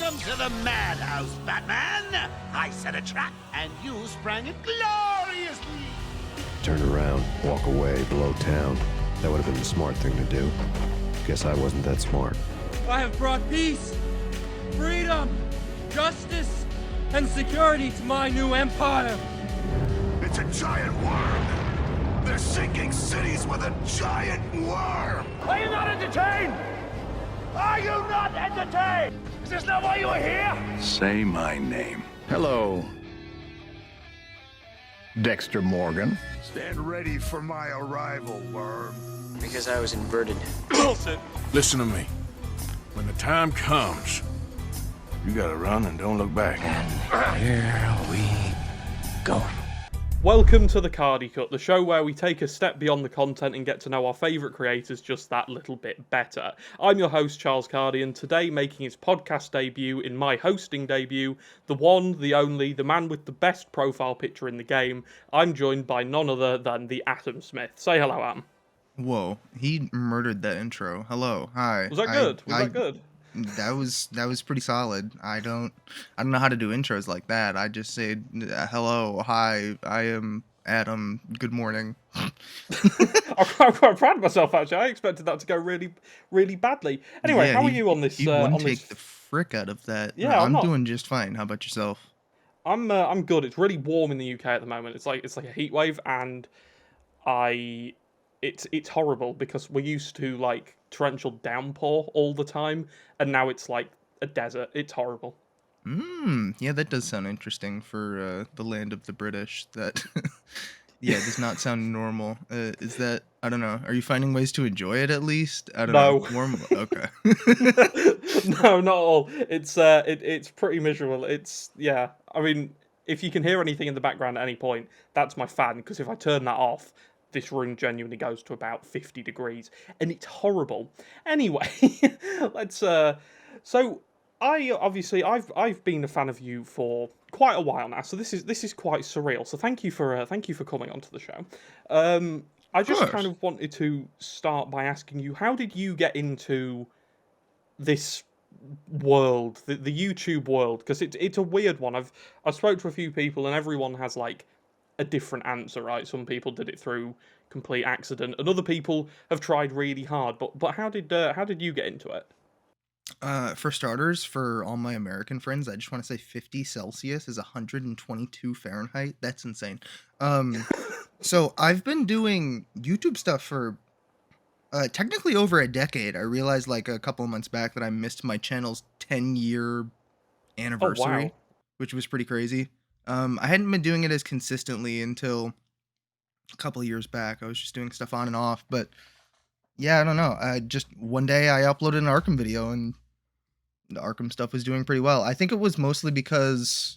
Welcome to the madhouse, Batman! I set a trap, and you sprang it gloriously! Turn around, walk away, blow town. That would have been the smart thing to do. Guess I wasn't that smart. I have brought peace, freedom, justice, and security to my new empire. It's a giant worm! They're sinking cities with a giant worm! Are you not entertained? Are you not entertained? Is this not why you are here? Say my name. Hello, Dexter Morgan. Stand ready for my arrival, worm. Because I was inverted. Wilson! Listen to me. When the time comes, you gotta run and don't look back. Here we go. Welcome to the Cardy Cut, the show where we take a step beyond the content and get to know our favourite creators just that little bit better. I'm your host, Charles Cardy, and today, making his podcast debut in my hosting debut, the one, the only, the man with the best profile picture in the game, I'm joined by none other than the Atom Smith. Say hello, Am. Whoa, he murdered that intro. Hello, hi. Was that good? Was that good? That was pretty solid. I don't know how to do intros like that. I just say hello, hi, I am Adam. Good morning. I'm quite proud of myself, actually. I expected that to go really, really badly. Anyway, Yeah, how are you on this? You wouldn't on this... take the frick out of that. Yeah, No, I'm I'm not. doing just fine. How about yourself? I'm good. It's really warm in the UK at the moment. It's like a heat wave, and it's horrible because we're used to like torrential downpour all the time, and now it's like a desert. It's horrible. Yeah, that does sound interesting for the land of the British. That yeah, it does not sound normal. Is that, I don't know. Are you finding ways to enjoy it at least? I don't No. know. Warm. Okay. No, not at all. It's pretty miserable. Yeah. I mean, if you can hear anything in the background at any point, that's my fan. Because if I turn that off, this room genuinely goes to about 50 degrees, and it's horrible. Anyway, let's. So I've been a fan of you for quite a while now. So this is quite surreal. So thank you for coming onto the show. I just course. kind of wanted to start by asking you, how did you get into this world, the YouTube world? Because it's a weird one. I've spoke to a few people, and everyone has like a different answer, right? Some people did it through complete accident, and other people have tried really hard. But how did you get into it? For starters, for all my American friends, I just want to say 50 Celsius is 122 Fahrenheit. That's insane. So I've been doing YouTube stuff for technically over a decade. I realized like a couple of months back that I missed my channel's 10-year anniversary, which was pretty crazy. I hadn't been doing it as consistently until a couple of years back. I was just doing stuff on and off, but yeah, I don't know. Just one day I uploaded an Arkham video, and the Arkham stuff was doing pretty well. I think it was mostly because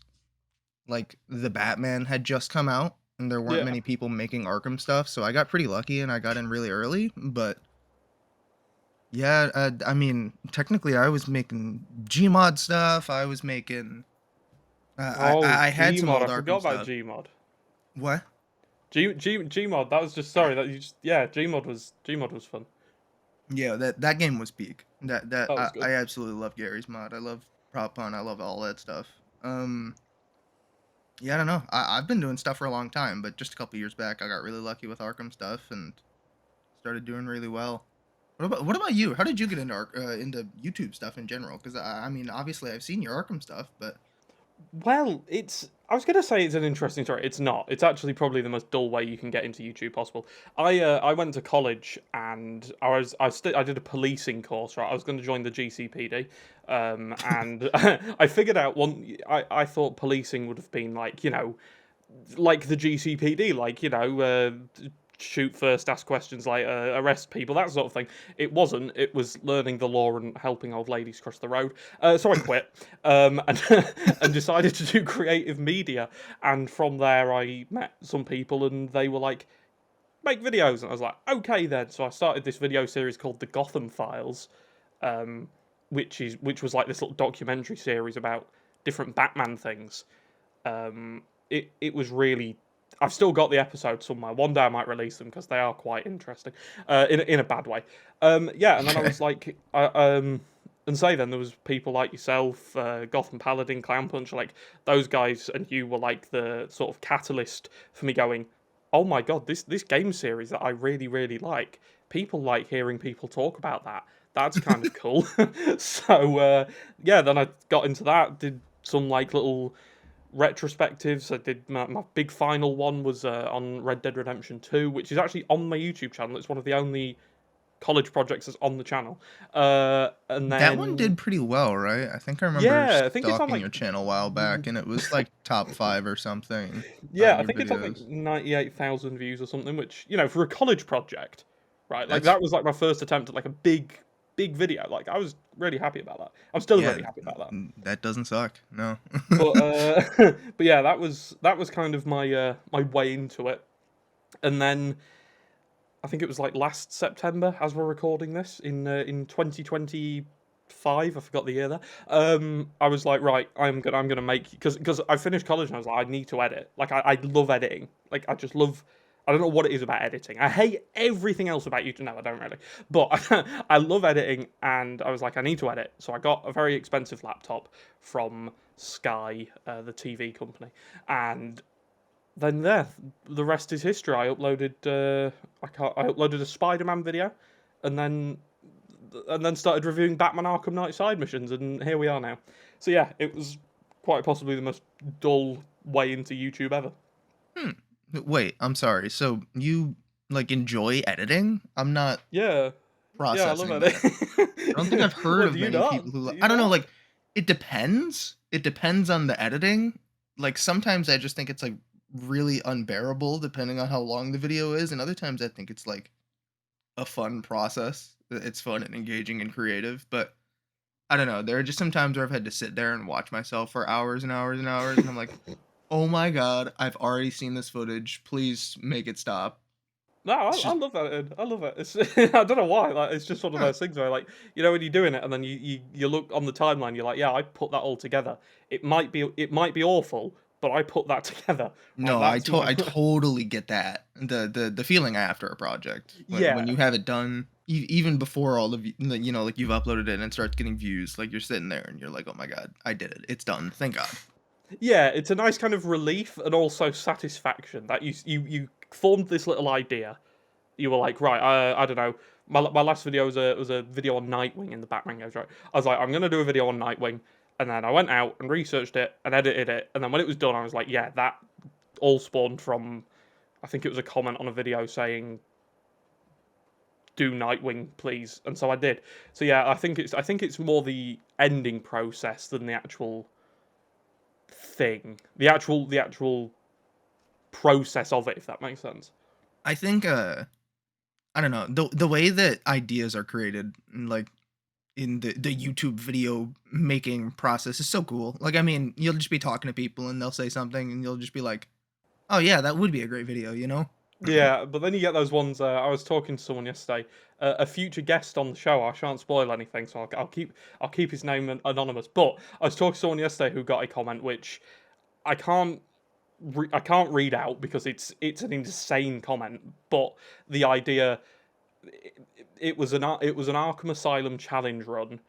like the Batman had just come out, and there weren't many people making Arkham stuff, so I got pretty lucky and I got in really early. But yeah, I mean, technically I was making Gmod stuff. I was making I had some Gmod. old I Arkham forgot stuff. about Gmod. What? Gmod. That was just sorry that you just Gmod was fun. Yeah, that game was peak. That was good. I absolutely love Gary's mod. I love Prop Pun. I love all that stuff. Yeah, I don't know. I've been doing stuff for a long time, but just a couple years back, I got really lucky with Arkham stuff and started doing really well. What about you? How did you get into into YouTube stuff in general? Because I mean, obviously, I've seen your Arkham stuff, but Well, I was going to say it's an interesting story. It's not. It's actually probably the most dull way you can get into YouTube possible. I went to college, and I did a policing course, right? I was going to join the GCPD, and I figured out I thought policing would have been like, like the GCPD, like, shoot first, ask questions, like arrest people, that sort of thing. It wasn't. It was learning the law and helping old ladies cross the road. So I quit and and decided to do creative media. And from there, I met some people, and they were like, "Make videos," and I was like, "Okay then." So I started this video series called The Gotham Files, which was like this little documentary series about different Batman things. It was really. I've still got the episodes somewhere. One day I might release them because they are quite interesting, in a bad way. Yeah, and then I was like, and say then there was people like yourself, Gotham Paladin, Clown Punch, like those guys, and you were like the sort of catalyst for me going, oh my god, this game series that I really really like. People like hearing people talk about that. That's kind of cool. So yeah, then I got into that. Did some like little retrospectives. I did my big final one was on Red Dead Redemption 2, which is actually on my YouTube channel. It's one of the only college projects that's on the channel. And That one then did pretty well, right? I think I remember yeah, I think it's on stalking like your channel a while back, and it was like top 5 or something yeah, on I your think it's on like videos. 98,000 views or something. Which for a college project, right? Like That's that was like my first attempt at like a big video. Like I was really happy about that. I'm still yeah, really happy about that. that doesn't suck. No. But but yeah, that was kind of my way into it. And then I think it was like last September, as we're recording this in 2025. I forgot the year there. I was like, right, I'm gonna make because I finished college and I was like, I need to edit. Like I love editing. Like I just love. I don't know what it is about editing. I hate everything else about YouTube. No, I don't really. But I love editing, and I was like, I need to edit. So I got a very expensive laptop from Sky, the TV company, and then there, the rest is history. I uploaded I uploaded a Spider-Man video, and then started reviewing Batman Arkham Knight side missions, and here we are now. So yeah, it was quite possibly the most dull way into YouTube ever. Wait, I'm sorry. So you like enjoy editing? I'm not Yeah, yeah, I love processing that. I don't think editing. I've heard What of do you many not? people who Do you I don't know, not? like it depends. It depends on the editing. Like sometimes I just think it's like really unbearable depending on how long the video is, and other times I think it's like a fun process. It's fun and engaging and creative, but I don't know. There are just some times where I've had to sit there and watch myself for hours and hours and hours, and I'm like, "Oh my god, I've already seen this footage. Please make it stop." No, It's I just love editing. I love it. It's I don't know why. Like it's just one of huh, those things where like when you're doing it and then you look on the timeline, you're like, yeah, I put that all together. It might be awful, but I put that together. Like no, that's my I totally get that. The feeling after a project when yeah. you have it done, even before all of like you've uploaded it and it starts getting views, like you're sitting there and you're like, "Oh my god, I did it. It's done. Thank God." Yeah, it's a nice kind of relief and also satisfaction that you formed this little idea. You were like, right, I don't know. My last video was a video on Nightwing in the Batman games, right? I was like, I'm gonna do a video on Nightwing, and then I went out and researched it and edited it, and then when it was done, I was like, yeah, that all spawned from. I think it was a comment on a video saying, "Do Nightwing, please," and so I did. So yeah, I think it's more the ending process than the actual thing, the actual process of it, if that makes sense. I think I don't know, the way that ideas are created like in the YouTube video making process is so cool. Like I mean, you'll just be talking to people and they'll say something and you'll just be like, "Oh yeah, that would be a great video," you know? Yeah, but then you get those ones. I was talking to someone yesterday, a future guest on the show. I shan't spoil anything, so I'll keep his name anonymous. But I was talking to someone yesterday who got a comment which I can't I can't read out because it's an insane comment. But the idea it was an Arkham Asylum challenge run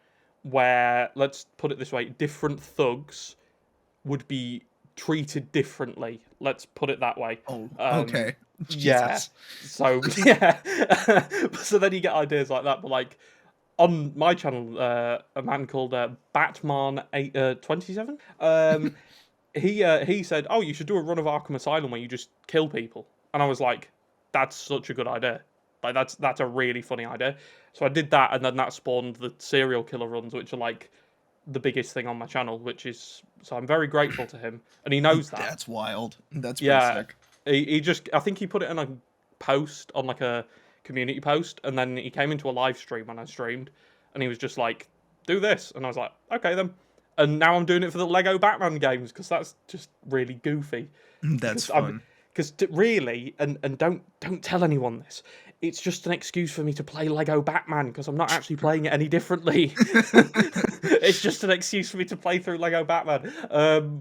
where, let's put it this way, different thugs would be treated differently. Let's put it that way. Oh, Um, okay. yeah. Jesus. So yeah. So then you get ideas like that, but like on my channel, a man called Batman 27. He said, "Oh, you should do a run of Arkham Asylum where you just kill people," and I was like, "That's such a good idea. Like that's a really funny idea." So I did that, and then that spawned the serial killer runs, which are like the biggest thing on my channel. Which is so I'm very grateful to him, and he knows that. That's wild. That's pretty Yeah, sick. he just I think he put it in a post on like a community post, and then he came into a live stream when I streamed, and he was just like, "Do this," and I was like, "Okay then." And now I'm doing it for the Lego Batman games because that's just really goofy. That's Because I'm fun. because really, and don't tell anyone this. It's just an excuse for me to play Lego Batman because I'm not actually playing it any differently. It's just an excuse for me to play through Lego Batman.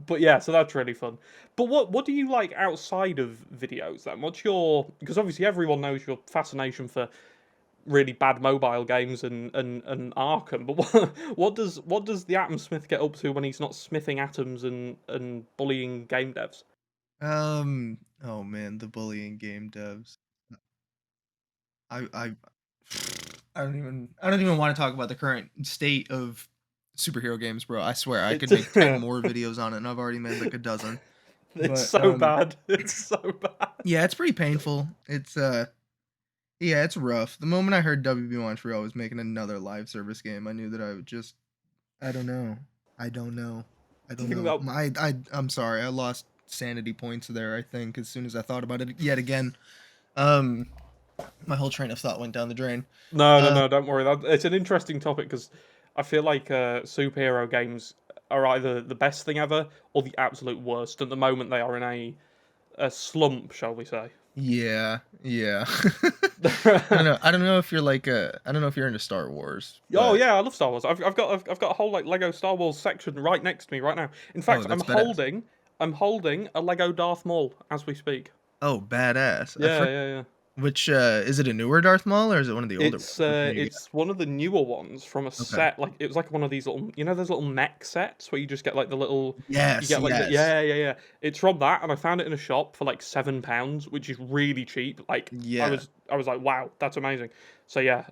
But yeah, so that's really fun. But what do you like outside of videos then? What's your because obviously everyone knows your fascination for really bad mobile games and Arkham. But what does the Atom Smith get up to when he's not smithing atoms and bullying game devs? Oh man, the bullying game devs. I I I don't even want to talk about the current state of superhero games, bro. I swear I could It's make 10 more videos on it, and I've already made like a dozen. it's But so bad. It's so bad. yeah, it's pretty painful. Yeah, it's rough. The moment I heard WB Montreal was making another live service game, I knew that I would just I don't know. I don't know. I Do you don't think know. that I'm sorry. I lost sanity points there, I think, as soon as I thought about it yet again. Um my whole train of thought went down the drain. No, no, Uh no, don't worry. It's an interesting topic because I feel like superhero games are either the best thing ever or the absolute worst. At the moment, they are in a slump, shall we say? yeah, yeah. I don't know. I don't know if you're like I don't know if you're into Star Wars, Oh but yeah, I love Star Wars. I've got a whole like Lego Star Wars section right next to me right now. In oh, fact, that's badass. I'm holding a Lego Darth Maul as we speak. Oh, badass. I Yeah, yeah, yeah. which is it a newer Darth Maul or is it one of the older ones? Which one you get? It's one of the newer ones from a Okay. set. Like it was like one of these little, those little mech sets where you just get like the little, you Yes, get like the, yes. yeah, yeah, yeah. It's from that, and I found it in a shop for like £7, which is really cheap. Like Yeah. I was like, wow, that's amazing. So yeah,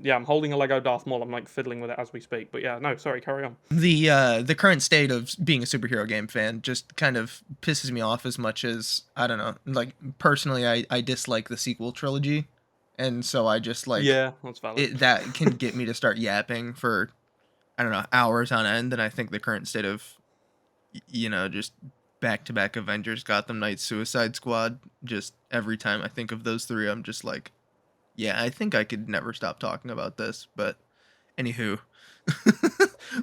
yeah, I'm holding a Lego Darth Maul. I'm like fiddling with it as we speak. But yeah, no, sorry, carry on. The current state of being a superhero game fan just kind of pisses me off as much as I don't know. Like personally, I dislike the sequel trilogy, and so I just like Yeah, that's valid. it. That can get me to start yapping for I don't know hours on end. And I think the current state of just back to back Avengers, Gotham Knights, Suicide Squad. Just every time I think of those three, I'm just like, yeah, I think I could never stop talking about this. But anywho,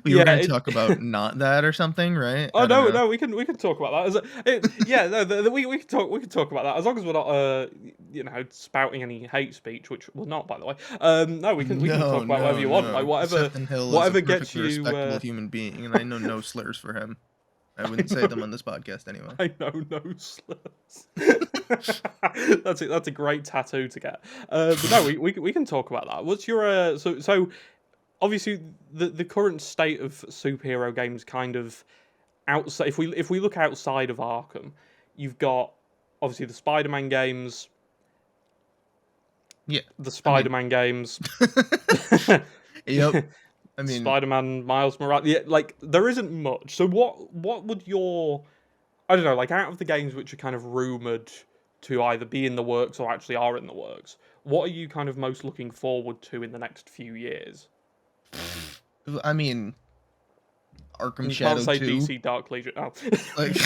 we were Yeah, gonna talk about not that or something, right? Oh I don't no, know. no, we can talk about that. Yeah, no, we can talk about that as long as we're not spouting any hate speech, which we're not, by the way. No, we can No, talk about whatever no, you want, like no. Sefton Hill is a gets perfectly you. respectable human being, and I know no slurs for him. I I wouldn't say them know, on this podcast anyway. I know no slurs. That's a great tattoo to get. But no, we can talk about that. What's your so obviously the current state of superhero games kind of outside, if we look outside of Arkham, you've got obviously the Spider-Man games, Yeah, the I mean, Spider-Man games, yep. I mean, Spider-Man, Miles Morales. Yeah, like there isn't much. So what would your, I don't know, like out of the games which are kind of rumored to either be in the works or actually are in the works, what are you kind of most looking forward to in the next few years? I mean, Arkham And you can't Shadow say 2. DC Dark Legion. Oh. Like,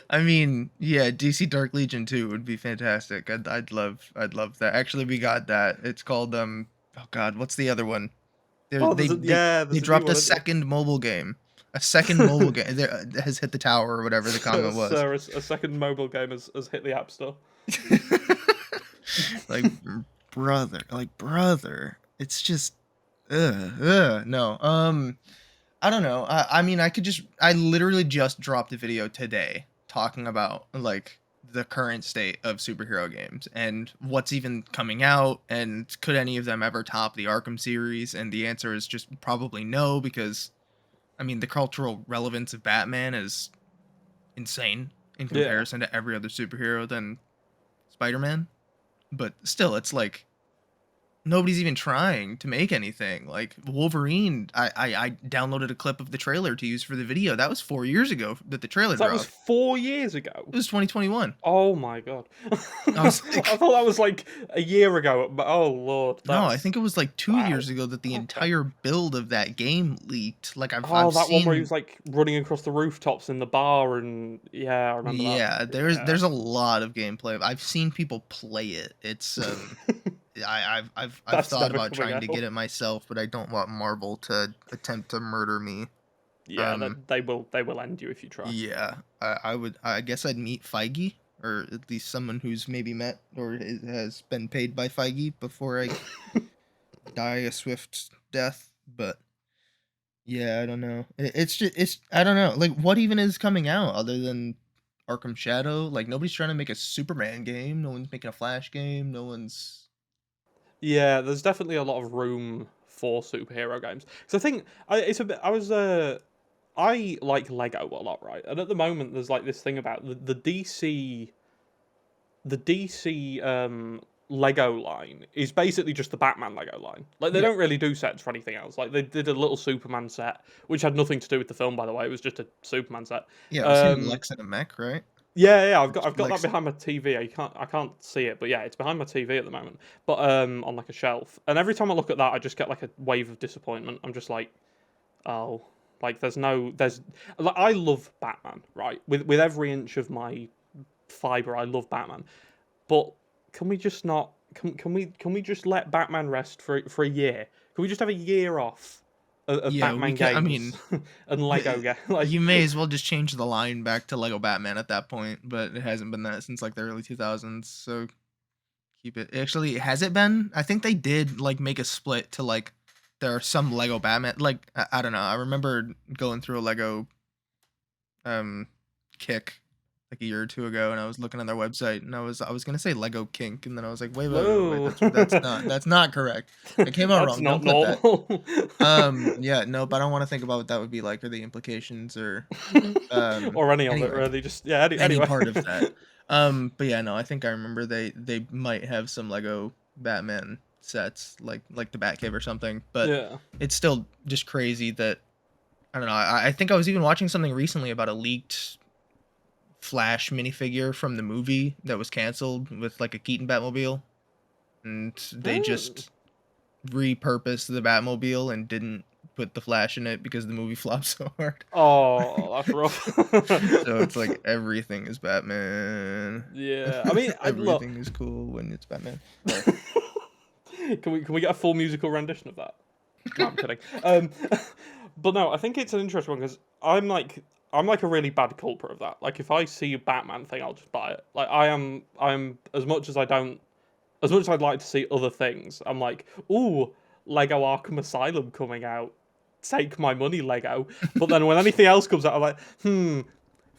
I mean, yeah, DC Dark Legion 2 would be fantastic. I'd love that. Actually, we got that. It's called oh God, what's the other one? They Oh, they they they there's a new dropped a one. Isn't second mobile game. A second mobile game that has hit the tower or whatever the comment was. Sir, a second mobile game has hit the App Store. Like brother, it's just no. I don't know. I mean, I literally just dropped a video today talking about like the current state of superhero games and what's even coming out and could any of them ever top the Arkham series? And the answer is just probably no, because I mean, the cultural relevance of Batman is insane in Yeah. comparison to every other superhero than Spider-Man. But still, it's like nobody's even trying to make anything. Like Wolverine, I downloaded a clip of the trailer to use for the video. That was 4 years ago that the trailer That was dropped. 4 years ago. It was 2021. Oh my god. I was like, I thought that was like a year ago, but oh lord, no, I that's think it was like 2 years wow. ago that the Okay. entire build of that game leaked. Like I've Oh, I've that one where he seen. was like running across the rooftops in the bar, and yeah, I remember that. Yeah, there's Yeah. there's a lot of gameplay. I've seen people play it. It's I've That's thought never about coming trying to get out. it myself, but I don't want Marvel to attempt to murder me. Yeah, Um, they will end you if you try. yeah, I guess I'd meet Feige, or at least someone who's maybe met or has been paid by Feige before I die a swift death. But yeah, I don't know. It's I don't know. Like, what even is coming out other than Arkham Shadow? Like, nobody's trying to make a Superman game. No one's making a Flash game. No one's. Yeah, there's definitely a lot of room for superhero games. Because I think it's a bit. I like Lego a lot, right? And at the moment, there's like this thing about the DC Lego line is basically just the Batman Lego line. Like they Yeah. don't really do sets for anything else. Like they did a little Superman set, which had nothing to do with the film, by the way. It was just a Superman set. Yeah, it was him, Um, Lex, and a mech, right? yeah, I've got that Lex. behind my TV. I can't see it, but yeah, it's behind my TV at the moment. But on like a shelf. And every time I look at that, I just get like a wave of disappointment. I'm just like, oh, like there's like I love Batman, right? With every inch of my fiber, I love Batman. But can we just not? Can we just let Batman rest for a year? Can we just have a year off of Yeah, we Batman can. I games mean, and Lego games? Like, you may as well just change the line back to Lego Batman at that point, but it hasn't been that since like the early 2000s. So keep it. Actually, has it been? I think they did like make a split to like there are some Lego Batman. Like I don't know. I remember going through a Lego um kick like a year or two ago, and I was looking on their website, and I was gonna say Lego Kink, and then I was like, wait, whoa, that's not correct. I came out that's wrong. Don't not clip that. normal. Yeah, no, but I don't want to think about what that would be like or the implications or Or any of it anyway, really. Just yeah. any Anyway. part of that. But yeah, no, I think I remember they might have some Lego Batman sets like the Batcave or something, but Yeah. it's still just crazy that I don't know. I think I was even watching something recently about a leaked Flash minifigure from the movie that was canceled with like a Keaton Batmobile, and they Oh. just repurposed the Batmobile and didn't put the Flash in it because the movie flopped so hard. Oh, that's rough. So it's like everything is Batman. Yeah, I mean, look. Everything is cool when it's Batman. Sorry. Can we get a full musical rendition of that? No, I'm kidding. But no, I think it's an interesting one because I'm like a really bad culprit of that. Like if I see a Batman thing, I'll just buy it. Like I'm as much as I don't, as much as I'd like to see other things. I'm like, ooh, Lego Arkham Asylum coming out. Take my money, Lego. But then when anything else comes out, I'm like,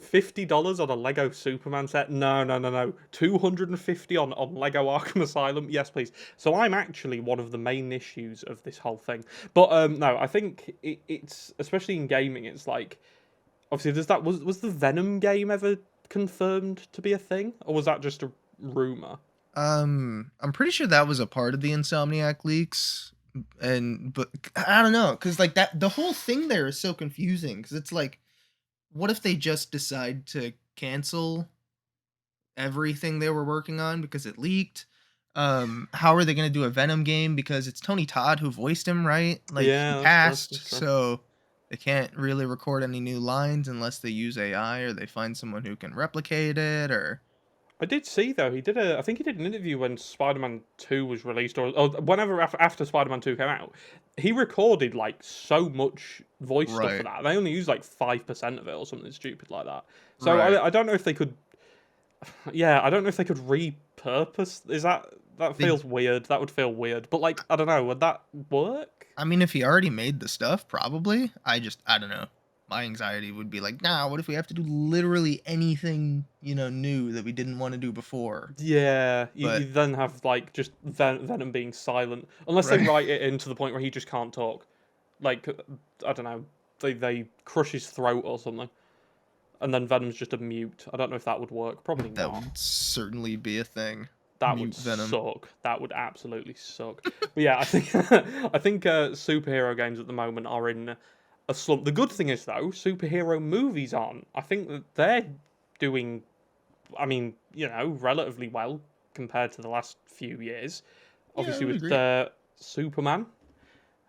$50 on a Lego Superman set? No. 250 on Lego Arkham Asylum? Yes, please. So I'm actually one of the main issues of this whole thing. But no, I think it's especially in gaming. It's like obviously there's that. Was the Venom game ever confirmed to be a thing, or was that just a rumor? I'm pretty sure that was a part of the Insomniac leaks, but I don't know, cause like that the whole thing there is so confusing, cause it's like, what if they just decide to cancel everything they were working on because it leaked? How are they gonna do a Venom game because it's Tony Todd who voiced him, right? Like he Yeah, that's true. passed, That's true. so they can't really record any new lines unless they use AI or they find someone who can replicate it or I did see though I think he did an interview when Spider-Man 2 was released or whenever after Spider-Man 2 came out. He recorded like so much voice stuff for right, that. They only used like 5% of it or something stupid like that. So right. I don't know if they could yeah, I don't know if they could repurpose. That They feels weird. That would feel weird. But like I don't know, would that work? I mean, if he already made the stuff, probably. I don't know. My anxiety would be like, nah, what if we have to do literally anything, new that we didn't want to do before? Yeah, you But, then have like just Venom being silent unless they right. write it in to the point where he just can't talk. Like I don't know, they crush his throat or something, and then Venom's just a mute. I don't know if that would work. Probably That not. would certainly be a thing. That would Mute Venom. suck. That would absolutely suck. But yeah, I think I think superhero games at the moment are in a slump. The good thing is though, superhero movies aren't. I think that they're doing, I mean, relatively well compared to the last few years. Yeah, I Obviously would with agree. Superman.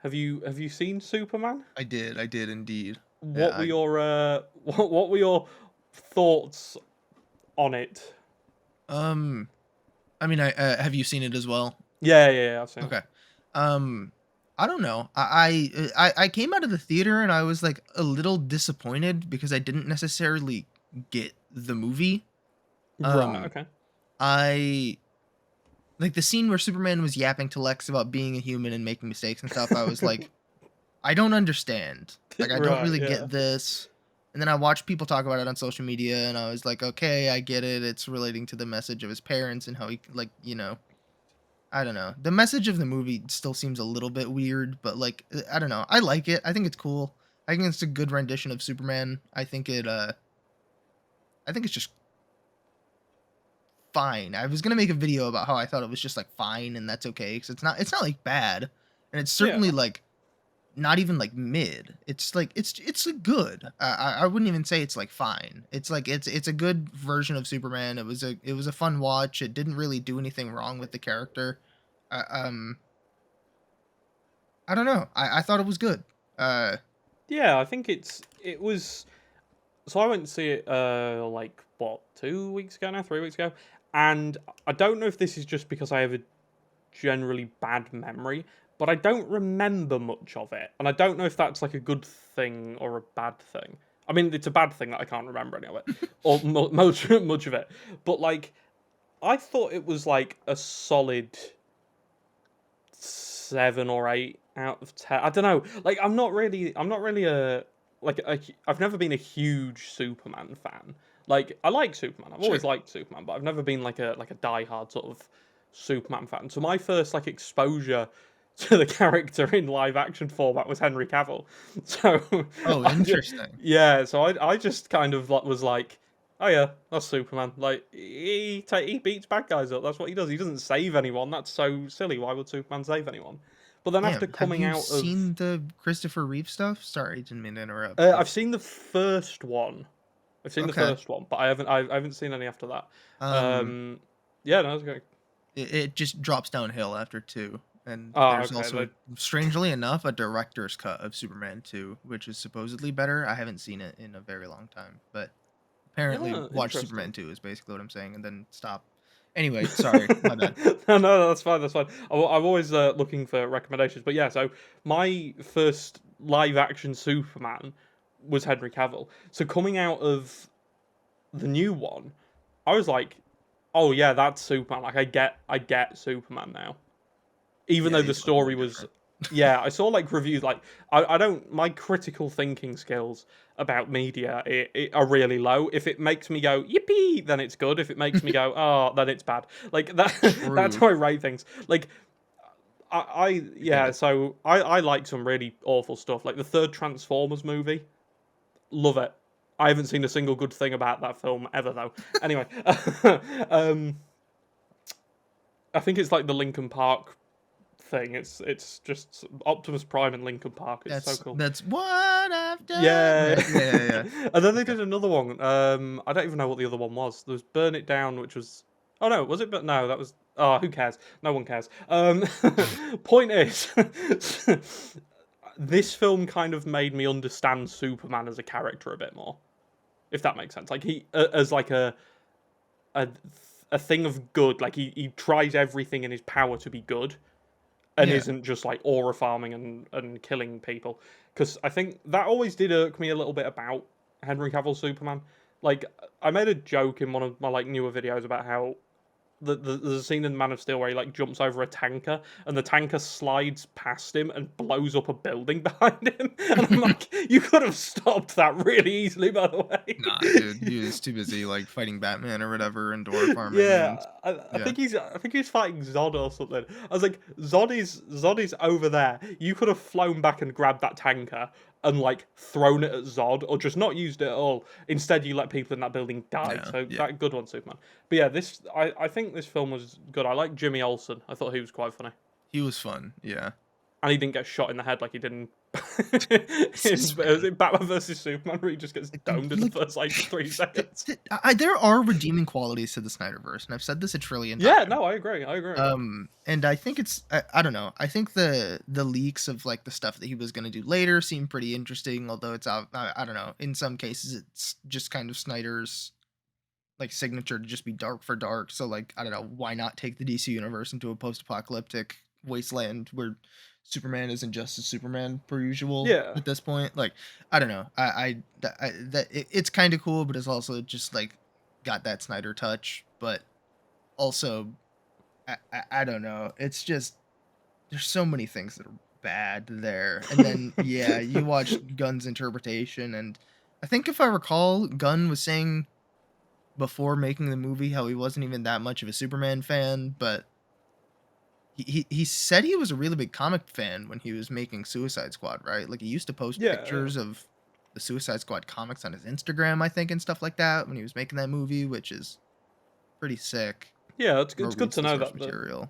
Have you seen Superman? I did indeed. Yeah, What were your what were your thoughts on it? um, I mean, have you seen it as well? Yeah, I've seen it. Okay. Um, I don't know. I came out of the theater and I was like a little disappointed because I didn't necessarily get the movie. Right, Um, okay. I like the scene where Superman was yapping to Lex about being a human and making mistakes and stuff. I was like, I don't understand. Like, I don't Right, really yeah. get this. And then I watched people talk about it on social media, and I was like, okay, I get it. It's relating to the message of his parents and how he, like, I don't know. The message of the movie still seems a little bit weird, but like I don't know. I like it. I think it's cool. I think it's a good rendition of Superman. I think it's just fine. I was gonna make a video about how I thought it was just like fine, and that's okay because it's not like bad, and it's Yeah. certainly like not even like mid. It's like it's a good. I wouldn't even say it's like fine. It's like it's a good version of Superman. It was a fun watch. It didn't really do anything wrong with the character. Uh, um, I don't know. I thought it was good. Yeah, I think it was. So I went to see it like what 2 weeks ago now, 3 weeks ago, and I don't know if this is just because I have a generally bad memory, but I don't remember much of it, and I don't know if that's like a good thing or a bad thing. I mean, it's a bad thing that I can't remember any of it, or much of it. But like, I thought it was like a solid 7 or 8 out of 10. I don't know. Like, I'm not really a like a, I've never been a huge Superman fan. Like, I like Superman. I've always Sure. liked Superman, but I've never been like a diehard sort of Superman fan. So my first like exposure to the character in live action format was Henry Cavill. So Oh, interesting. yeah, so I just kind of like was like, oh yeah, that's Superman. Like he beats bad guys up. That's what he does. He doesn't save anyone. That's so silly. Why would Superman save anyone? But then after Damn. Have coming you out of, seen the Christopher Reeve stuff? Sorry, didn't mean to interrupt. I've seen the first one. I've seen the Okay. first one, but I haven't seen any after that. Um, Um, yeah, no, it's great. it just drops downhill after 2, and Oh, there's okay. also, Like, strangely enough, a director's cut of Superman 2, which is supposedly better. I haven't seen it in a very long time, but apparently yeah, watch interesting. Superman 2 is basically what I'm saying, and then stop. Anyway, sorry, my bad. No, that's fine. That's fine. I'm always looking for recommendations. But yeah, so my first live action Superman was Henry Cavill. So coming out of the new one, I was like, oh yeah, that's Superman. Like I get Superman now. Even Yeah, though the he's way story was, different. yeah, I saw like reviews like I don't my critical thinking skills about media are really low. If it makes me go yippee, then it's good. If it makes me go oh, then it's bad. Like that that's True. how I rate things. Like I I get yeah, it. so I like some really awful stuff. Like the third Transformers movie, love it. I haven't seen a single good thing about that film ever though. Anyway, um, I think it's like the Linkin Park thing. It's just Optimus Prime and Linkin Park. It's so cool. That's what I've done. Yeah, Right? Yeah, yeah, yeah. and then they Okay. did another one. I don't even know what the other one was. There was Burn It Down, which was. Oh no, was it? But no, that was. Oh, who cares? No one cares. Point is, this film kind of made me understand Superman as a character a bit more, if that makes sense. Like he, as like a a thing of good. Like he tries everything in his power to be good, and Yeah. isn't just like aura farming and killing people. Because I think that always did irk me a little bit about Henry Cavill Superman. Like I made a joke in one of my like newer videos about how there's a scene in Man of Steel where he like jumps over a tanker and the tanker slides past him and blows up a building behind him. And I'm like, you could have stopped that really easily, by the way. Nah, dude, he was too busy like fighting Batman or whatever and door farming and Yeah, I yeah. think he's fighting Zod or something. I was like, Zod is over there. You could have flown back and grabbed that tanker and like thrown it at Zod, or just not used it at all. Instead, you let people in that building die. Yeah, So yeah. that good one, Superman. But yeah, I think this film was good. I like Jimmy Olsen. I thought he was quite funny, He was fun. Yeah. and he didn't get shot in the head like he did in. Was it Batman versus Superman, where he just gets domed in the Like, first like 3 seconds. there are redeeming qualities to the Snyderverse, and I've said this a trillion Yeah, times. no, I agree. I agree. And I think I don't know. I think the leaks of like the stuff that he was gonna do later seem pretty interesting. Although it's I don't know. In some cases, it's just kind of Snyder's like signature to just be dark for dark. So like I don't know. Why not take the DC universe into a post-apocalyptic wasteland where Superman isn't just a Superman per usual Yeah. at this point? Like I don't know. It's kind of cool, but it's also just like got that Snyder touch, but also I don't know. It's just there's so many things that are bad there. And then yeah, you watch Gunn's interpretation, and I think if I recall, Gunn was saying before making the movie how he wasn't even that much of a Superman fan, but he said he was a really big comic fan when he was making Suicide Squad, right? Like he used to post Yeah, yeah. pictures of the Suicide Squad comics on his Instagram, I think, and stuff like that when he was making that movie, which is pretty sick. Yeah, Or it's good reads to the know source that the material.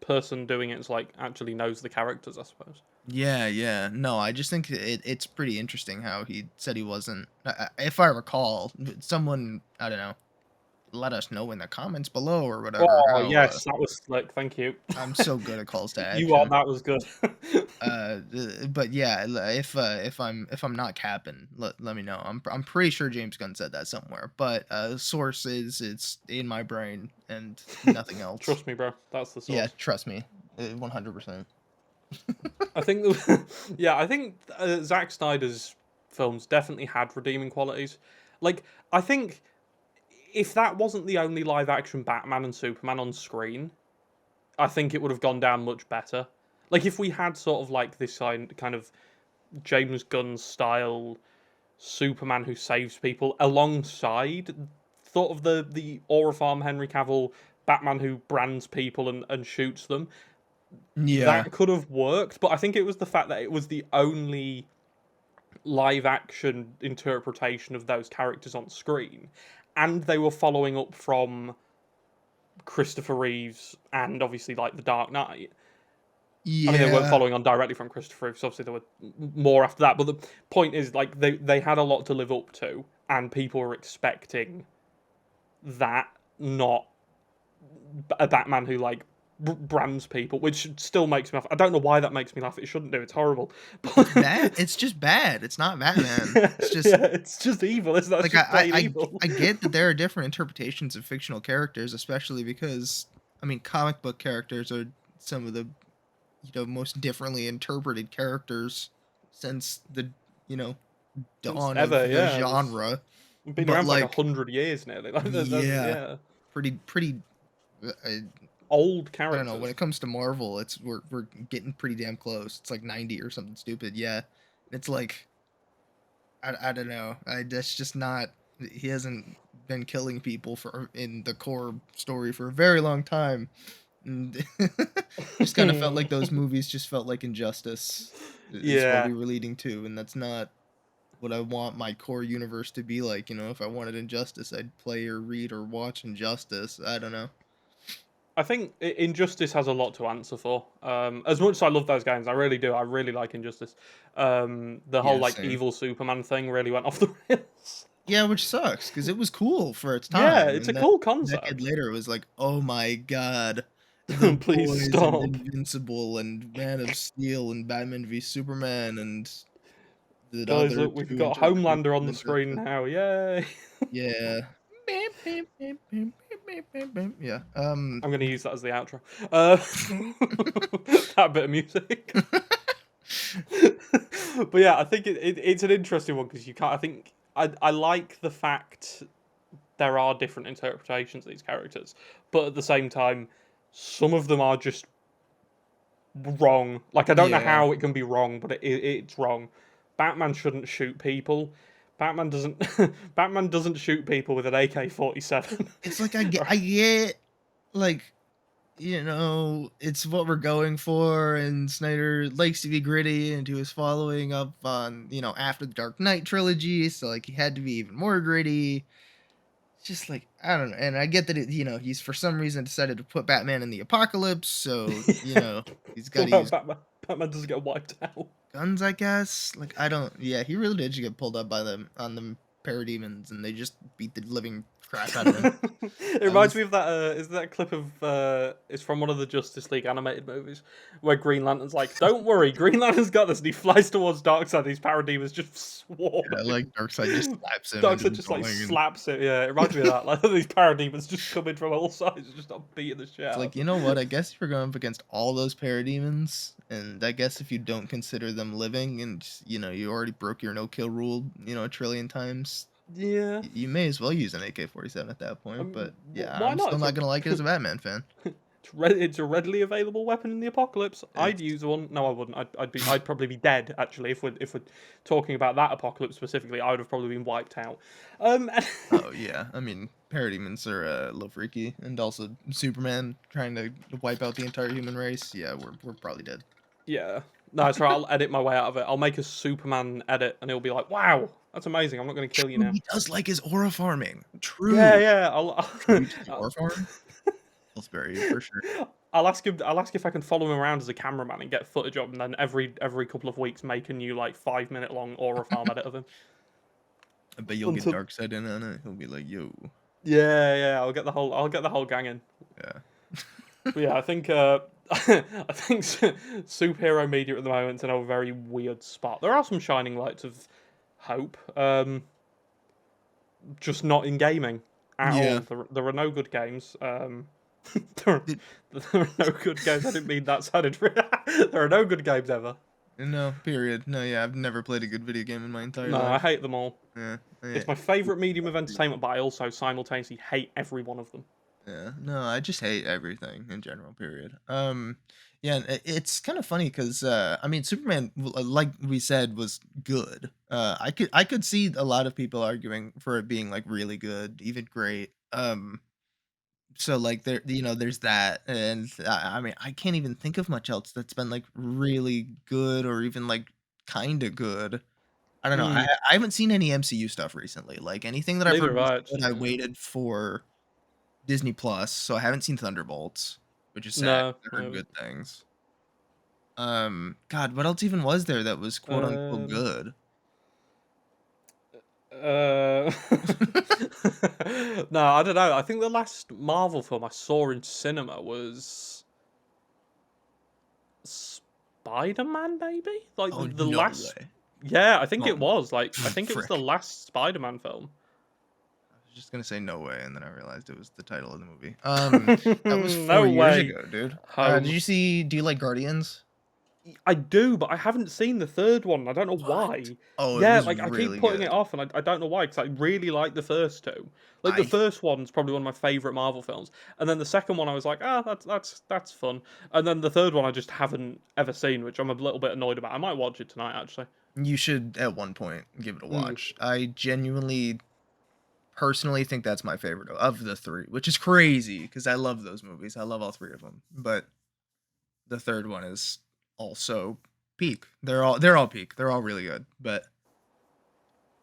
person doing it's like actually knows the characters, I suppose. Yeah, yeah. No, I just think it's pretty interesting how he said he wasn't. If I recall, someone, I don't know, let us know in the comments below or whatever Oh how yes, that was slick. Thank you. I'm so good at calls to You are. action. That was good. But yeah, if I'm not capping, let me know. I'm pretty sure James Gunn said that somewhere, but sources, it's in my brain and nothing else. Trust me, bro. That's the Yeah, source. trust me, 100%. I think, yeah, I think Zack Snyder's films definitely had redeeming qualities. Like, I think if that wasn't the only live action Batman and Superman on screen, I think it would have gone down much better. Like, if we had sort of like this kind of James Gunn style Superman who saves people alongside sort of the aura farm Henry Cavill Batman who brands people and shoots them, Yeah, that could have worked, but I think it was the fact that it was the only live action interpretation of those characters on screen, and they were following up from Christopher Reeves and obviously like The Dark Knight. I mean, they weren't yeah, following on directly from Christopher Reeves. Obviously, there were more after that. But the point is, like, they had a lot to live up to, and people were expecting that, not a Batman who like brands people, which still makes me laugh. I don't know why that makes me laugh. It shouldn't do. It's horrible. it's But bad. It's just bad. It's not Batman. yeah, It's just yeah, it's just evil. It's not. It's like just plain evil. I get that there are different interpretations of fictional characters, especially because I mean comic book characters are some of the most differently interpreted characters since the you know Since dawn ever, of the yeah. genre. We've been But around for like like 100 years nearly. Like, yeah, yeah, pretty I, old I don't know, when characters. it comes to Marvel, it's we're getting pretty damn close. It's like 90 or something stupid. Yeah. It's like I don't know. That's just not. He hasn't been killing people for in the core story for a very long time, and just kind of felt like those movies just felt like injustice is what Yeah, we were leading to, and that's not what I want my core universe to be like. If I wanted injustice, I'd play or read or watch Injustice. I don't know. I think Injustice has a lot to answer for. As much as I love those games, I really do. I really like Injustice. The whole Yeah, like same. evil Superman thing really went off the rails. Yeah, which sucks because it was cool for its Yeah, time, it's a and then cool a decade concept. later, it was like, oh my god, The Please Boys and stop. Invincible and Man of Steel and Batman v Superman and the Guys, other look, we've two got interpretations Homelander on of the screen Injustice. now. Yay! Yeah. Yeah. I'm going to use that as the outro. That bit of music. But yeah, I think it's an interesting one because you can't. I think I like the fact there are different interpretations of these characters, but at the same time, some of them are just wrong. Like I don't know Yeah. how it can be wrong, but it's wrong. Batman shouldn't shoot people. Batman doesn't. Batman doesn't shoot people with an AK-47. It's like I get like it's what we're going for, and Snyder likes to be gritty, and he was following up on, after the Dark Knight trilogy, so like he had to be even more gritty. It's just like I don't know, and I get that he's for some reason decided to put Batman in the apocalypse, so he's got to Somehow use Batman doesn't get wiped out. guns, I guess. Like I don't, yeah, he really did just get pulled up by them on the parademons, and they just beat the living crap out of him. It That reminds was me of that. Is that clip of? It's from one of the Justice League animated movies where Green Lantern's like, "Don't worry, Green Lantern's got this," and he flies towards Darkseid. These parademons just swarm. yeah, like Darkseid just slaps him into Darkseid the just like drawing, and slaps it. Yeah, it reminds me of that. Like these parademons just coming from all sides, just start beating the shit it's out like, of you them. know what? I guess you're going up against all those parademons, and I guess if you don't consider them living, and you already broke your no-kill rule, a trillion times, Yeah. you may as well use an AK-47 at that point. But yeah, Why I'm not? still It's not a gonna like it as a Batman fan. It's a readily available weapon in the apocalypse. I'd use one. No, I wouldn't. I'd probably be dead actually if we're talking about that apocalypse specifically. I would have probably been wiped out. Oh yeah, I mean parademons are a little freaky, and also Superman trying to wipe out the entire human race. Yeah, we're probably dead. Yeah. No, so I'll edit my way out of it. I'll make a Superman edit, and it'll be like, "Wow, that's amazing. I'm not going to kill you True, now." he does like his aura farming. True. Yeah, yeah. True to the aura farm. Pillsbury for sure. I'll ask him. I'll ask if I can follow him around as a cameraman and get footage of him. And then every couple of weeks, make a new like 5 minute long aura farm edit of him. I bet you'll get Until- Darkseid in on it. He'll be like, "Yo, Yeah, yeah. I'll get the whole gang in. yeah." But yeah, I think I think superhero media at the moment is in a very weird spot. There are some shining lights of hope, just not in gaming at Yeah. all. There are no good games. There are no good games. I didn't mean that sounded. There are no good games ever. No, period. No, yeah, I've never played a good video game in my entire No, I life. hate them all. Yeah, It's my favorite medium of entertainment, but I also simultaneously hate every one of them. yeah. No, I just hate everything in general. Period. Yeah, and it's kind of funny because I mean, Superman, like we said, was good. I could see a lot of people arguing for it being like really good, even great. So like there, there's that, and I mean, I can't even think of much else that's been like really good or even like kind of good. I don't know. Mm, I haven't seen any MCU stuff recently. Like anything that I've neither heard have was I good, actually. I waited for Disney Plus, so I haven't seen Thunderbolts, which is sad. No, I heard no. good things. God, what else even was there that was quote unquote Um, good? Uh, no, I don't know. I think the last Marvel film I saw in cinema was Spider-Man, maybe? Like Oh the no last. way! Yeah, I think Oh it was. Like, I think it was the frick! last Spider-Man film. I was just gonna say no way, and then I realized it was the title of the movie. That was No 4 years way. ago, dude. Home. Do you like Guardians? I do, but I haven't seen the third one. I don't know What? why. Oh, it Yeah, was like I keep really putting it good. off, and I don't know why. Because I really like the first two. Like the I first one's probably one of my favorite Marvel films, and then the second one I was like, ah, that's fun. And then the third one I just haven't ever seen, which I'm a little bit annoyed about. I might watch it tonight actually. You should at one point give it a Mm. watch. I genuinely, personally think that's my favorite of the three, which is crazy because I love those movies. I love all three of them, but the third one is also peak. They're all peak. They're all really good, but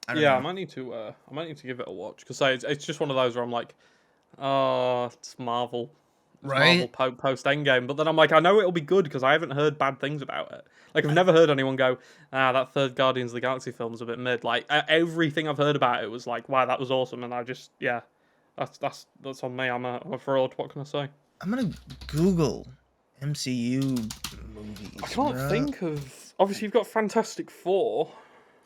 I don't Yeah, know. I might need to give it a watch because it's just one of those where I'm like, oh, it's Marvel. It's Marvel Right? post Endgame, but then I'm like, I know it'll be good because I haven't heard bad things about it. Like I've never heard anyone go, that third Guardians of the Galaxy film's a bit mid. Like everything I've heard about it was like, wow, that was awesome, and I just that's on me. I'm a fraud. What can I say? I'm gonna Google MCU I movies, can't bro. think of. Obviously, you've got Fantastic Four.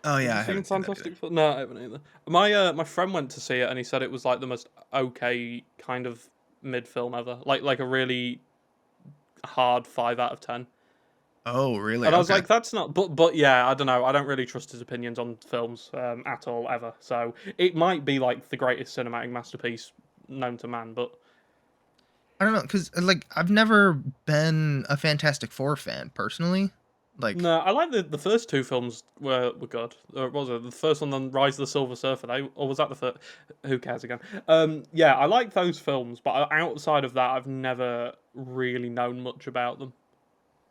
Oh Have yeah, you I seen haven't seen that either. Fantastic Four? No, I haven't either. My friend went to see it and he said it was like the most okay kind of mid film ever. Like a really hard 5 out of 10. Oh really? And I was Okay. like, that's not. But yeah, I don't know. I don't really trust his opinions on films at all ever. So it might be like the greatest cinematic masterpiece known to man. But I don't know, cause like I've never been a Fantastic Four fan personally. Like, no, I like the first two films were good. Or was it the first one, then Rise of the Silver Surfer? Or was that the first? Who cares again? Yeah, I like those films, but outside of that, I've never really known much about them.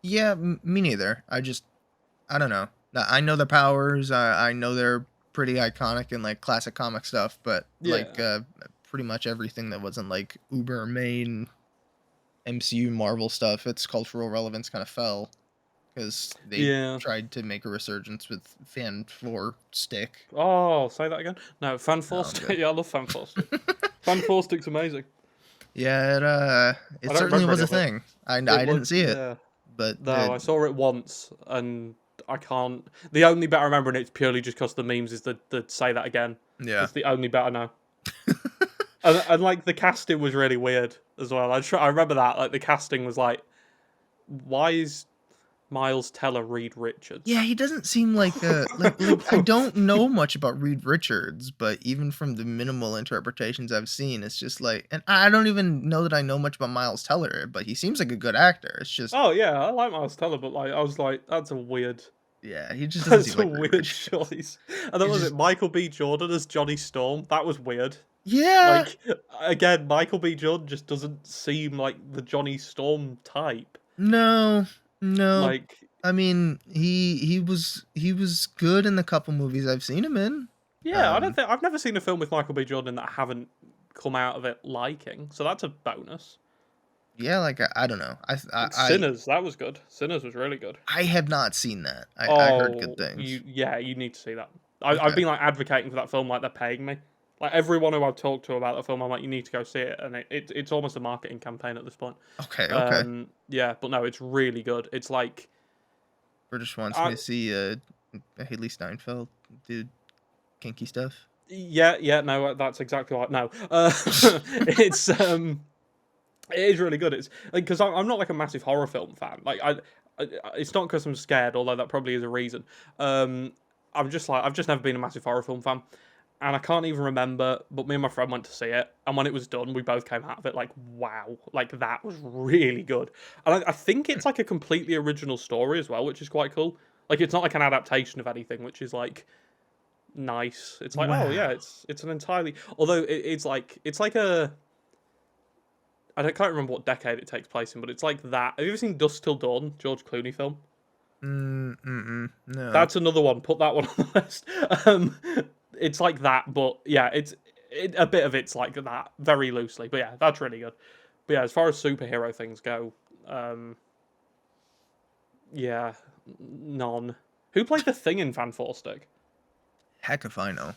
yeah, me neither. I don't know. I know their powers. I know they're pretty iconic and like classic comic stuff, but like Yeah, pretty much everything that wasn't like uber main MCU Marvel stuff, its cultural relevance kind of fell because they yeah. tried to make a resurgence with Fan Four Stick. Oh, say that again. No, Fan No, Four I'm Stick. good. Yeah, I love Fan Four Stick. Fan Four Stick's amazing. Yeah, I it don't certainly remember was any a of it. thing. I It didn't was see it, yeah. but No, I saw it once, and I can't. The only bit I remember, and it's purely just because the memes is the say that again. yeah. It's the only bit I know. And like the casting was really weird as well. I remember that like the casting was like, why is Miles Teller, Reed Richards. Yeah, he doesn't seem like like I don't know much about Reed Richards, but even from the minimal interpretations I've seen, it's just like, and I don't even know that I know much about Miles Teller, but he seems like a good actor. It's just, Oh yeah, I like Miles Teller, but like I was like, that's a weird, yeah, he just doesn't that's seem a like Reed weird Richards. choice. And then He was just, it Michael B. Jordan as Johnny Storm? That was weird. yeah, Like again, Michael B. Jordan just doesn't seem like the Johnny Storm type. no, no. Like I mean, he was good in the couple movies I've seen him in. yeah, I don't Um, think I've never seen a film with Michael B. Jordan that I haven't come out of it liking. So that's a bonus. yeah, like I don't know. Like Sinners, that was good. Sinners was really good. I have not seen that. I heard good Oh, things. you need to see that. I've Okay. been like advocating for that film like they're paying me. Like everyone who I've talked to about the film, I'm like, you need to go see it, and it's almost a marketing campaign at this point. Okay. Okay. Yeah, but no, it's really good. It's like, British wants me I, to see Haley Steinfeld do kinky stuff. yeah, no, that's exactly like no. It's it is really good. It's like because I'm not like a massive horror film fan. Like it's not because I'm scared, although that probably is a reason. I'm just like I've just never been a massive horror film fan, and I can't even remember. But me and my friend went to see it, and when it was done, we both came out of it like, wow, like that was really good. And I think it's like a completely original story as well, which is quite cool. Like it's not like an adaptation of anything, which is like nice. It's like oh yeah, Wow. it's an entirely. Although it's like a can't remember what decade it takes place in, but it's like that. Have you ever seen Dusk Till Dawn, George Clooney film? No. That's another one. Put that one on the list. Um, it's like that, but yeah, a bit of it's like that, very loosely. But yeah, that's really good. But yeah, as far as superhero things go, yeah, none. Who played the Thing in Fan Four Stick? Heck if I know.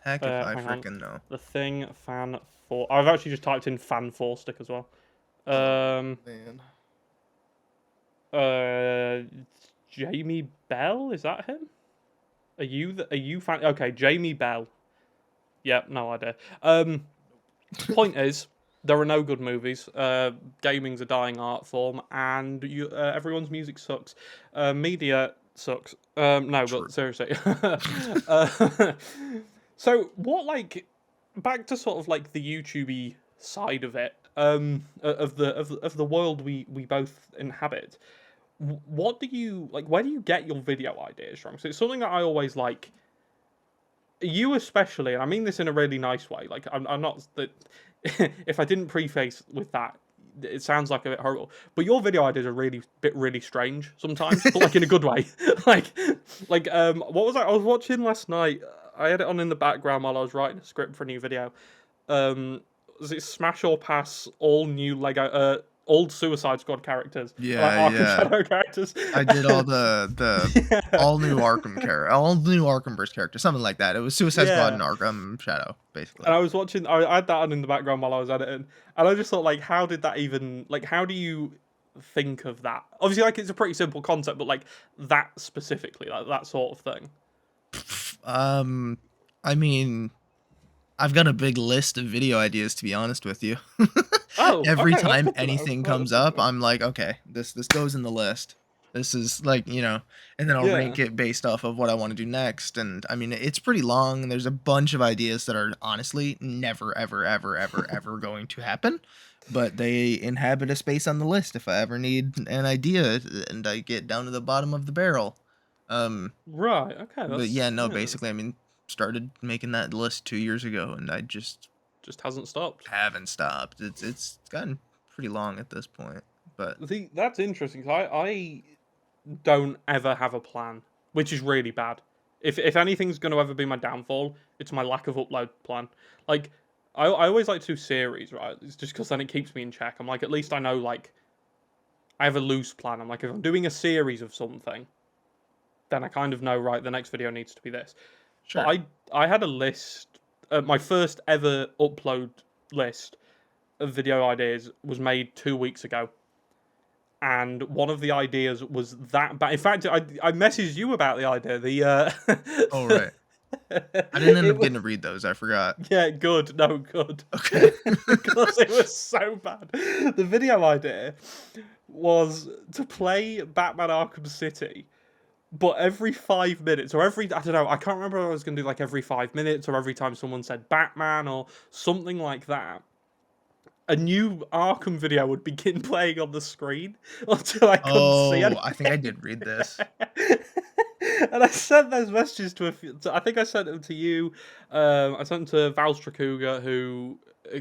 Heck if I Hang on, freaking know. the Thing Fan Four. I've actually just typed in Fan Four Stick as well. Man. Jamie Bell, is that him? Are you fan? Okay, Jamie Bell. Yep, no idea. Point is, there are no good movies. Gaming's a dying art form, and everyone's music sucks. Media sucks. No, True. but seriously. uh, so what, like, back to sort of like the YouTubey side of it, of the world we both inhabit. What do you like? Where do you get your video ideas from? So it's something that I always like. You especially, and I mean this in a really nice way. Like I'm not that. If I didn't preface with that, it sounds like a bit horrible. But your video ideas are really strange sometimes, but like in a good way. like what was I was watching last night? I had it on in the background while I was writing a script for a new video. Was it Smash or Pass? All new Lego, old Suicide Squad characters, like Yeah, Arkham yeah. Shadow characters. I did all the Yeah. all new Arkhamverse characters, something like that. It was Suicide Squad and Arkham Shadow, basically. And I was watching. I had that on in the background while I was editing, and I just thought, like, how did that even? Like, how do you think of that? Obviously, like, it's a pretty simple concept, but like that specifically, like that sort of thing. I mean, I've got a big list of video ideas, to be honest with you. Oh, Every okay, that's time good to know. anything Oh, that's comes good to up, know. I'm like, okay, this goes in the list. This is like, and then I'll Yeah. rank it based off of what I want to do next. And I mean, it's pretty long. There's a bunch of ideas that are honestly never, ever, ever, ever, ever going to happen. But they inhabit a space on the list if I ever need an idea and I get down to the bottom of the barrel. Right. Okay. But yeah, no, Yeah, basically, I mean, started making that list 2 years ago, and I just just hasn't stopped. haven't stopped. It's gotten pretty long at this point, but That's interesting. 'Cause I don't ever have a plan, which is really bad. If anything's going to ever be my downfall, it's my lack of upload plan. Like I always like to do series, right? It's just because then it keeps me in check. I'm like, at least I know, like, I have a loose plan. I'm like, if I'm doing a series of something, then I kind of know, right, the next video needs to be this. sure. But I had a list, my first ever upload list of video ideas was made 2 weeks ago. And one of the ideas was that bad. In fact, I messaged you about the idea. Oh right, I didn't end It up was, getting to read those. I forgot. yeah, good. No, good. Okay. Because it was so bad. The video idea was to play Batman Arkham City, but every 5 minutes, or every, I don't know, I can't remember if I was going to do like every 5 minutes or every time someone said Batman or something like that, a new Arkham video would begin playing on the screen until I couldn't see Oh, anything. I think I did read this. And I sent those messages to I think I sent them to you. I sent them to Val Strakuga, who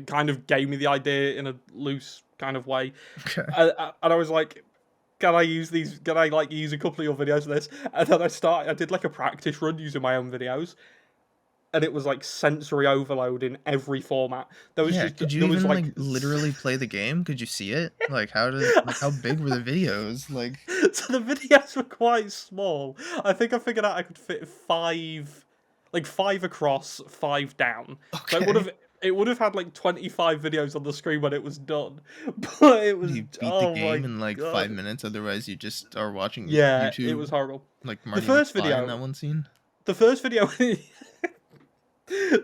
kind of gave me the idea in a loose kind of way. Okay. And I was like, can I use these? Can I like use a couple of your videos for this? And then I did like a practice run using my own videos. And it was like sensory overload in every format. Yeah, could you there was even like like literally play the game? Could you see it? Like how big were the videos? Like so the videos were quite small. I think I figured out I could fit five across, five down. So okay. it would have had like 25 videos on the screen when it was done. But it was You beat the oh my game in like god. 5 minutes, otherwise you just are watching Yeah, it YouTube was horrible. like The Marty first McFly in video, that one scene. the first video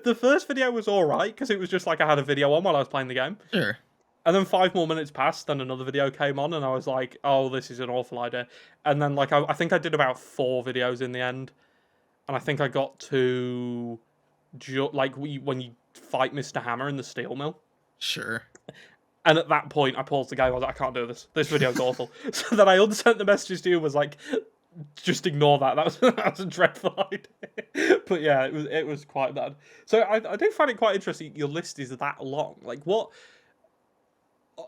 the first video was alright because it was just like I had a video on while I was playing the game. Sure. And then 5 more minutes passed, and another video came on, and I was like, "Oh, this is an awful idea." And then, like, I think I did about 4 videos in the end, and I think I got to when you fight Mr. Hammer in the steel mill. Sure. And at that point, I paused the game. I was like, "I can't do this. This video's awful." So then I unsent the messages to you. And was like, "Just ignore that. That was a dreadful idea." But yeah, it was quite bad. So I do find it quite interesting. Your list is that long. Like what?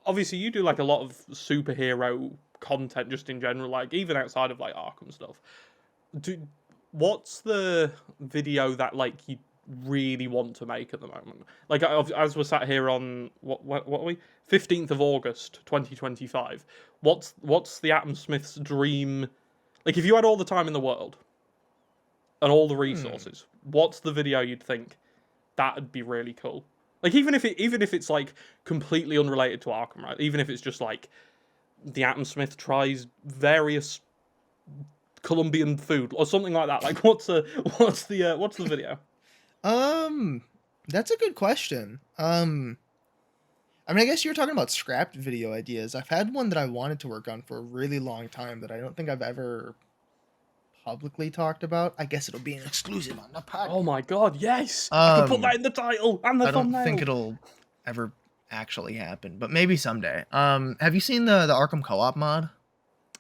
Obviously you do like a lot of superhero content just in general, like even outside of like Arkham stuff. What's the video that like you really want to make at the moment? Like as we're sat here on what are we? 15th of August 2025. What's the Atom Smith's dream? Like if you had all the time in the world and all the resources, what's the video you'd think that'd be really cool? Like even if it's like completely unrelated to Arkham, right? Even if it's just like the Atom Smith tries various Colombian food or something like that. Like what's the video? That's a good question. I mean, I guess you're talking about scrapped video ideas. I've had one that I wanted to work on for a really long time that I don't think I've ever publicly talked about. I guess it'll be an exclusive on the podcast. Oh my god, yes! I could put that Um, in the title and the I don't thumbnail. think it'll ever actually happen, but maybe someday. Have you seen the Arkham co-op mod?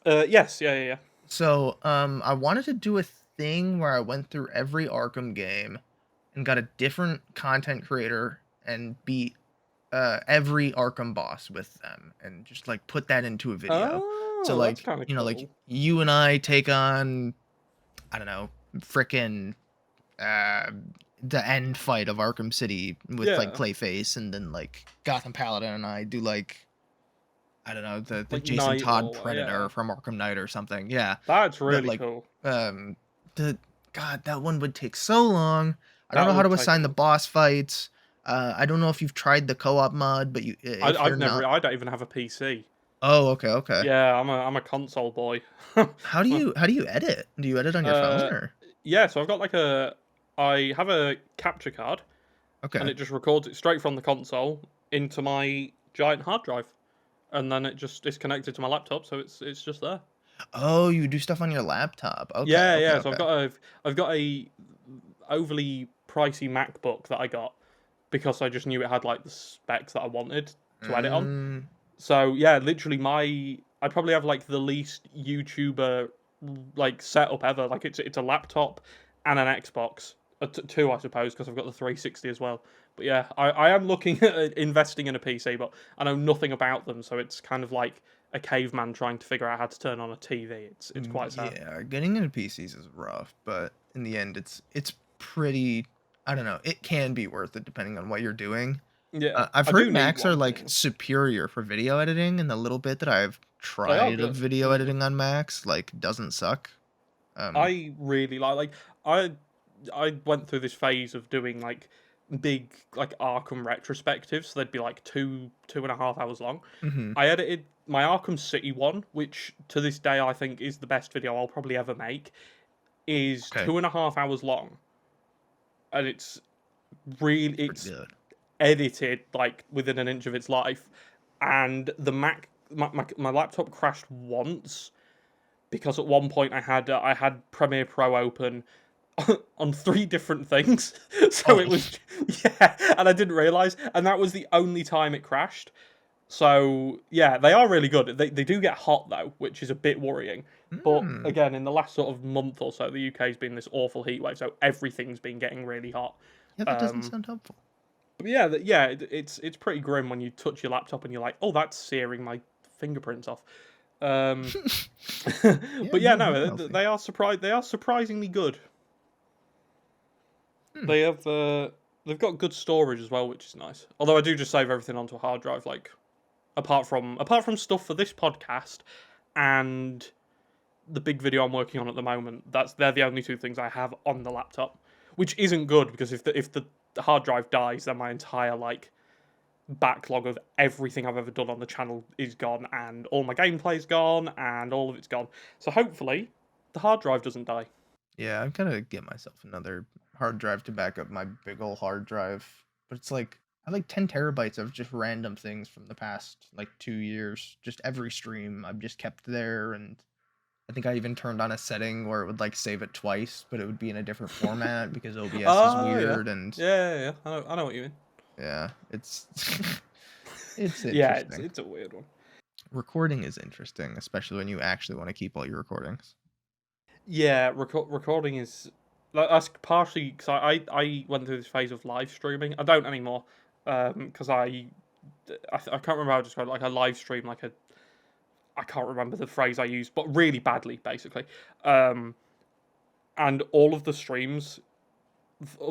Yes, yeah. So, I wanted to do a thing where I went through every Arkham game and got a different content creator and beat every Arkham boss with them and just like put that into a video. Oh, So that's like, kind of you know, cool. like you and I take on, I don't know, frickin' the end fight of Arkham City with like Yeah. Clayface, and then like Gotham Paladin and I do like, I don't know, the Like Jason Night Todd or Predator yeah. from Arkham Knight or something. Yeah. That's But really like cool. the God, that one would take so long. I don't That know how would to take a assign the lot. boss fights. I don't know if you've tried the co-op mod, but you if you're not. I don't even have a PC. Oh, okay. Yeah, I'm a console boy. How do you edit? Do you edit on your phone Uh, or? yeah, so I've got I have a capture card, and Okay. it just records it straight from the console into my giant hard drive, and then it just is connected to my laptop, so it's just there. Oh, you do stuff on your laptop. Yeah. So Okay. I've got a overly pricey MacBook that I got because I just knew it had like the specs that I wanted to edit on. Mm, So yeah, literally I probably have like the least YouTuber like setup ever. Like it's a laptop and an Xbox, two I suppose because I've got the 360 as well. But yeah, I am looking at investing in a PC, but I know nothing about them, so it's kind of like a caveman trying to figure out how to turn on a TV. It's quite sad. yeah, getting into PCs is rough, but in the end, it's pretty. I don't know. It can be worth it depending on what you're doing. Yeah, I've I do heard need Macs are one. like superior for video editing, and the little bit that I've They are tried of good. video editing on Macs like doesn't suck. I really like I went through this phase of doing like big like Arkham retrospectives. So they'd be like 2.5 hours long. Mhm. I edited my Arkham City one, which to this day I think is the best video I'll probably ever make, is Okay. 2.5 hours long, and it's really Pretty good. edited like within an inch of its life, and the Mac my laptop crashed once because at one point I had Premiere Pro open on 3 different things. So it was, yeah, and I didn't realize, and that was the only time it crashed. So yeah, they are really good. They do get hot though, which is a bit worrying. But again, in the last sort of month or so, the UK's been this awful heat wave, so everything's been getting really hot. Yeah, that doesn't sound helpful. But yeah, it's pretty grim when you touch your laptop and you're like, oh, that's searing my fingerprints off. But yeah, no, no, healthy. they are surprisingly good. They have they've got good storage as well, which is nice. Although I do just save everything onto a hard drive, like apart from stuff for this podcast and the big video I'm working on at the moment. They're the only 2 things I have on the laptop, which isn't good because if the hard drive dies, then my entire like backlog of everything I've ever done on the channel is gone, and all my gameplay's gone, and all of it's gone. So hopefully, the hard drive doesn't die. Yeah, I'm gonna get myself another hard drive to back up my big ol' hard drive. But it's like I have like 10 terabytes of just random things from the past like 2 years. Just every stream I've just kept there, and I think I even turned on a setting where it would like save it twice, but it would be in a different format because OBS is weird and Yeah. I know what you mean. yeah, it's it's Yeah, interesting. it's a weird one. Recording is interesting, especially when you actually want to keep all your recordings. Yeah, recording is that's partially because I went through this phase of live streaming. I don't anymore because I can't remember how to describe it. Like I live stream like a I can't remember the phrase I used, but really badly basically. And all of the streams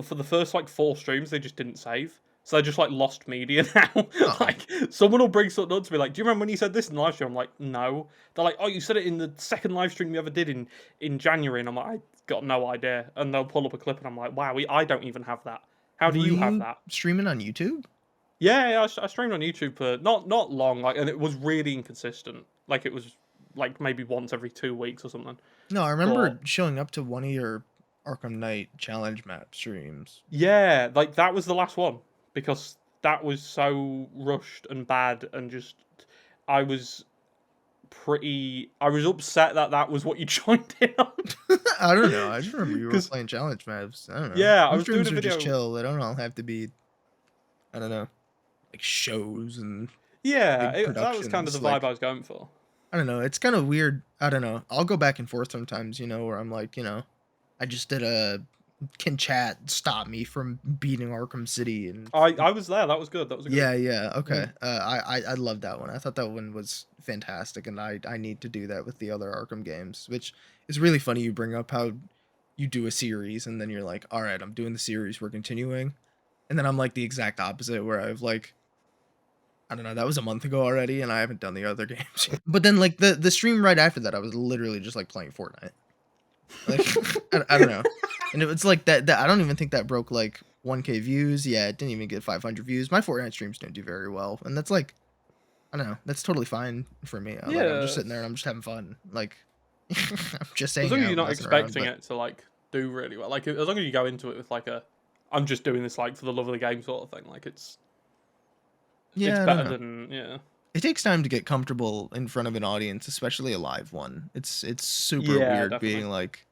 for the first like 4 streams they just didn't save. So they're just like lost media now. Like someone will bring something up to me like, "Do you remember when you said this in the live stream?" I'm like, "No." They're like, "Oh, you said it in the second live stream you ever did in January," and I'm like, "I got no idea." And they'll pull up a clip, and I'm like, "Wow, I don't even have that. How do Were you have you that?" streaming on YouTube? Yeah, I streamed on YouTube for not long, like, and it was really inconsistent. Like it was like maybe once every 2 weeks or something. No, I remember But showing up to one of your Arkham Knight challenge map streams. yeah, like that was the last one because that was so rushed and bad, and just I was I was upset that that was what you joined in on. I don't know. I just remember you were 'Cause playing challenge maps. I don't know. yeah, I Some was doing streams a are just video. chill. They don't all have to be, I don't know, like shows and Yeah, big that was kind of productions. the Like, vibe I was going for. I don't know. It's kind of weird. I don't know. I'll go back and forth sometimes, where I'm like, I just did a can chat stop me from beating Arkham City and I was there. That was good. That was a good. yeah, okay. I love that one. I thought that one was fantastic, and I need to do that with the other Arkham games, which is really funny. You bring up how you do a series, and then you're like, all right, I'm doing the series, we're continuing, and then I'm like the exact opposite, where I've like, I don't know, that was a month ago already, and I haven't done the other games. But then like the stream right after that, I was literally just like playing Fortnite. Like I don't know, and it's like that I don't even think that broke like 1K views. Yeah, it didn't even get 500 views. My Fortnite streams don't do very well, and that's like, I don't know, that's totally fine for me. Like, I'm just sitting there and I'm just having fun. Like I'm just saying. As long as you're not expecting it to like do really well, like as long as you go into it with like I'm just doing this like for the love of the game sort of thing. Like it's better than It takes time to get comfortable in front of an audience, especially a live one. It's super weird definitely. being like,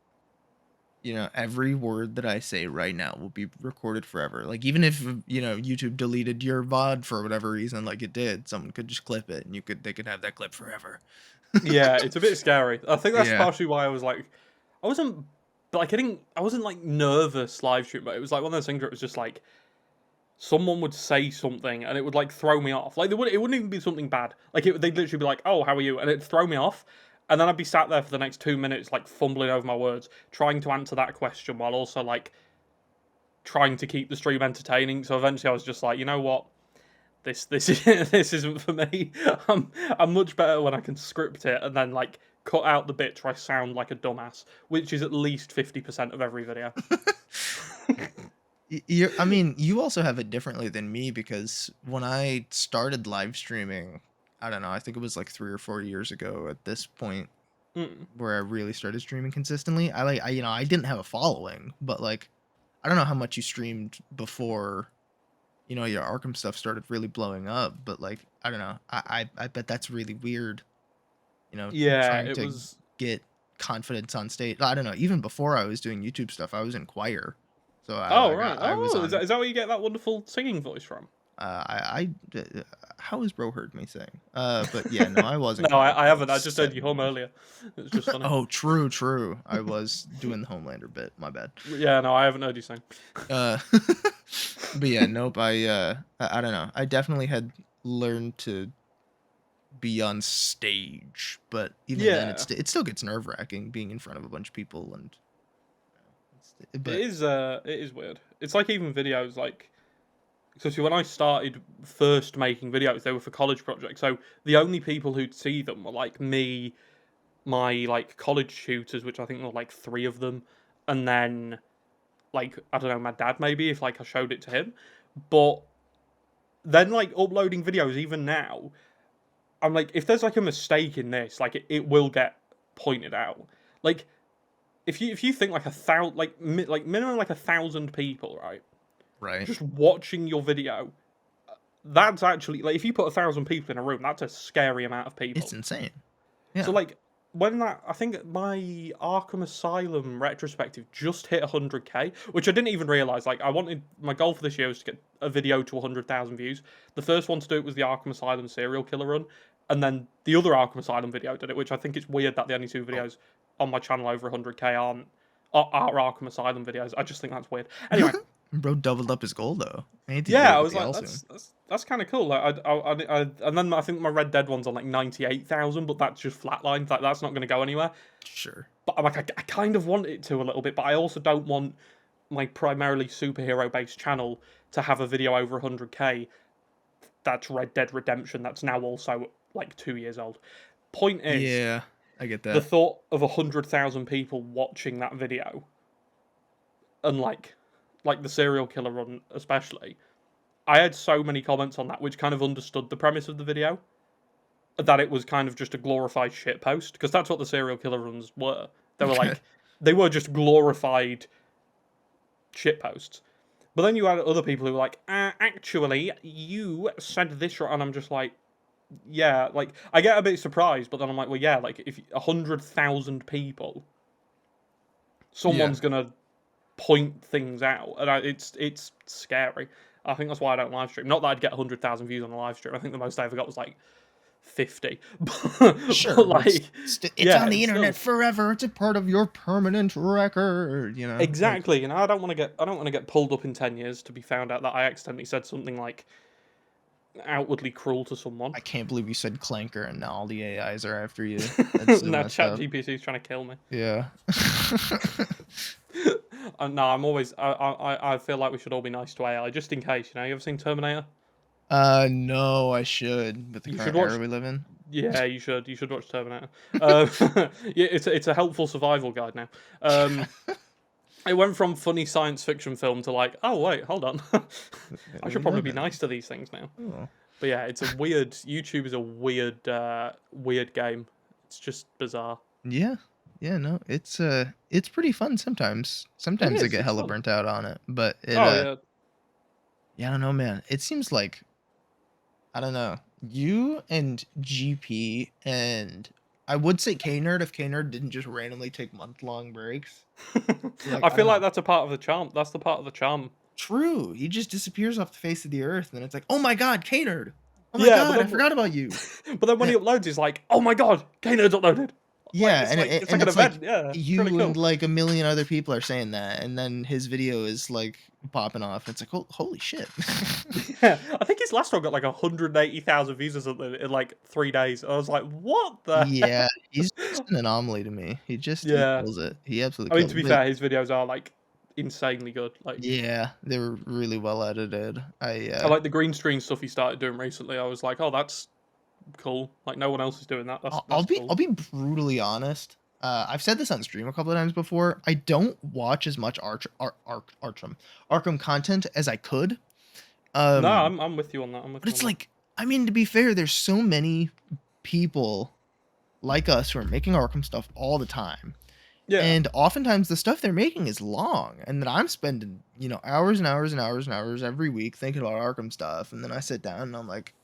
every word that I say right now will be recorded forever. Like even if YouTube deleted your VOD for whatever reason, like it did, someone could just clip it, and they could have that clip forever. Yeah, it's a bit scary. I think that's Yeah. partially why I was like, I wasn't like nervous live stream, but it was like one of those things where it was just like someone would say something and it would like throw me off. Like it wouldn't even be something bad. Like they'd literally be like, "Oh, how are you?" and it'd throw me off. And then I'd be sat there for the next 2 minutes, like fumbling over my words, trying to answer that question while also like trying to keep the stream entertaining. So eventually, I was just like, you know what, this isn't for me. I'm much better when I can script it and then like cut out the bits where I sound like a dumbass, which is at least 50% of every video. I mean, you also have it differently than me because when I started live streaming, I don't know, I think it was like 3 or 4 years ago at this point where I really started streaming consistently. I didn't have a following, but like, I don't know how much you streamed before you know, your Arkham stuff started really blowing up. But like, I don't know. I bet that's really weird. You know, Yeah, trying it to was. get confidence on stage. I don't know. Even before I was doing YouTube stuff, I was in choir. So Oh like right. I was Oh, on. is that where you get that wonderful singing voice from? How has bro heard me sing? But yeah, no, I was in No, choir I for like haven't. I just heard you 7 hum years. earlier. It was just funny. Oh, true. I was doing the Homelander bit. My bad. Yeah, no, I haven't heard you sing. Uh, but yeah, nope. I don't know. I definitely had learned to be on stage, but even then, Yeah, it still gets nerve wracking being in front of a bunch of people and. it But is. It is weird. It's like even videos like. So when I started first making videos, they were for college projects. So the only people who'd see them were like me, my like college tutors, which I think were like 3 of them, and then like I don't know, my dad maybe if like I showed it to him. But then like uploading videos even now, I'm like if there's like a mistake in this, like it will get pointed out. Like if you think like like minimum like 1,000 people, right? right, Just watching your video, that's actually like if you put 1,000 people in a room, that's a scary amount of people. it's insane. So Yeah. like when that, I think my Arkham Asylum retrospective just hit 100k, which I didn't even realize. Like I wanted my goal for this year was to get a video to 100,000 views. The first one to do it was the Arkham Asylum serial killer run, and then the other Arkham Asylum video did it. Which I think it's weird that the only 2 videos on my channel over 100k are Arkham Asylum videos. I just think that's weird. Anyway. Bro doubled up his goal though. I need to do Yeah, it I with was the like, L soon. that's kind of cool. Like, and then I think my Red Dead one's on like 98,000, but that's just flatlined. Like, that's not going to go anywhere. Sure. But I'm like, I kind of want it to a little bit, but I also don't want my primarily superhero based channel to have a video over 100k. That's Red Dead Redemption. That's now also like 2 years old. Point is, Yeah, I get the that. thought of 100,000 people watching that video, and like the serial killer run especially. I had so many comments on that, which kind of understood the premise of the video, that it was kind of just a glorified shit post, because that's what the serial killer runs were. They were like, they were just glorified shit posts. But then you had other people who were like, actually, you said this right, and I'm just like, yeah, like I get a bit surprised, but then I'm like, well, yeah, like if 100,000 people, someone's gonna point things out, and it's scary. I think that's why I don't live stream. Not that I'd get 100,000 views on a live stream. I think the most I ever got was like 50. Sure, But but like, it's yeah, on the it's internet still, forever. It's a part of your permanent record. You know. exactly. You know, I don't want to get pulled up in 10 years to be found out that I accidentally said something like outwardly cruel to someone. I can't believe you said clanker, and now all the AIs are after you. That's so Now messed up. ChatGPT is trying to kill me. Yeah. No, I'm always. I feel like we should all be nice to AI, just in case. You know, you ever seen Terminator? No, I should. With the You current should watch. era we live in. Yeah, you should. You should watch Terminator. Yeah, it's a helpful survival guide now. It went from funny science fiction film to like, oh wait, hold on, I should probably be nice to these things now. Oh. But yeah, it's a weird. YouTube is a weird, weird game. It's just bizarre. Yeah. Yeah, no, it's pretty fun sometimes. Sometimes I is, get it's hella fun. burnt out on it, but it Oh yeah. yeah, I don't know, man. It seems like I don't know. You and GP and I would say K-Nerd if K-Nerd didn't just randomly take month-long breaks. Like, I I feel don't like know. that's a part of the charm. That's the part of the charm. True. He just disappears off the face of the earth, and it's like, oh my god, K-Nerd. Oh my Yeah, god, but I then, forgot about you. but then when he uploads, he's like, oh my god, K-Nerd's uploaded. Yeah, it's and like, it's and like an it's like event. Yeah, it's you really cool. and like a million other people are saying that, and then his video is like popping off. It's like, holy shit. Yeah, I think his last one got like 180,000 views or something in like 3 days. I was like, what the Yeah, hell? he's just an anomaly to me. He Yeah. kills it. He absolutely I mean, kills to be it. But fair, his videos are like insanely good. Like, yeah, they were really well edited. I like the green screen stuff he started doing recently. I was like, oh, that's cool. Like, no one else is doing that. That's cool. I'll be brutally honest. I've said this on stream a couple of times before. I don't watch as much Arkham content as I could. No, I'm with you on that. But it's like, I mean, to be fair, there's so many people like us who are making Arkham stuff all the time, Yeah. And oftentimes the stuff they're making is long, and then I'm spending, hours and hours and hours and hours every week thinking about Arkham stuff, and then I sit down and I'm like,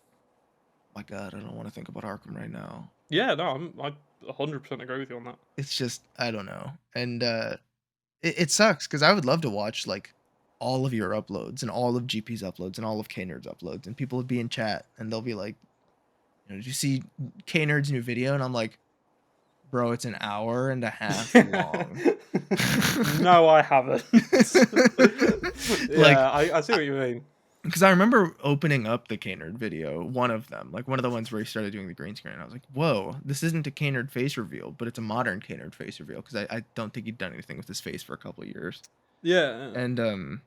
"My God, I don't want to think about Arkham right now." Yeah, no, I 100% agree with you on that. It's just I don't know, and it sucks because I would love to watch like all of your uploads and all of GP's uploads and all of K Nerd's uploads, and people would be in chat and they'll be like, "Did you see K Nerd's new video?" And I'm like, "Bro, it's an hour and a half long." No, I haven't. Like, Yeah, I see what you mean. because I remember opening up the K-Nerd video, one of them, like one of the ones where he started doing the green screen. And I was like, whoa, this isn't a K-Nerd face reveal, but it's a modern K-Nerd face reveal because I don't think he'd done anything with his face for a couple of years. Yeah. And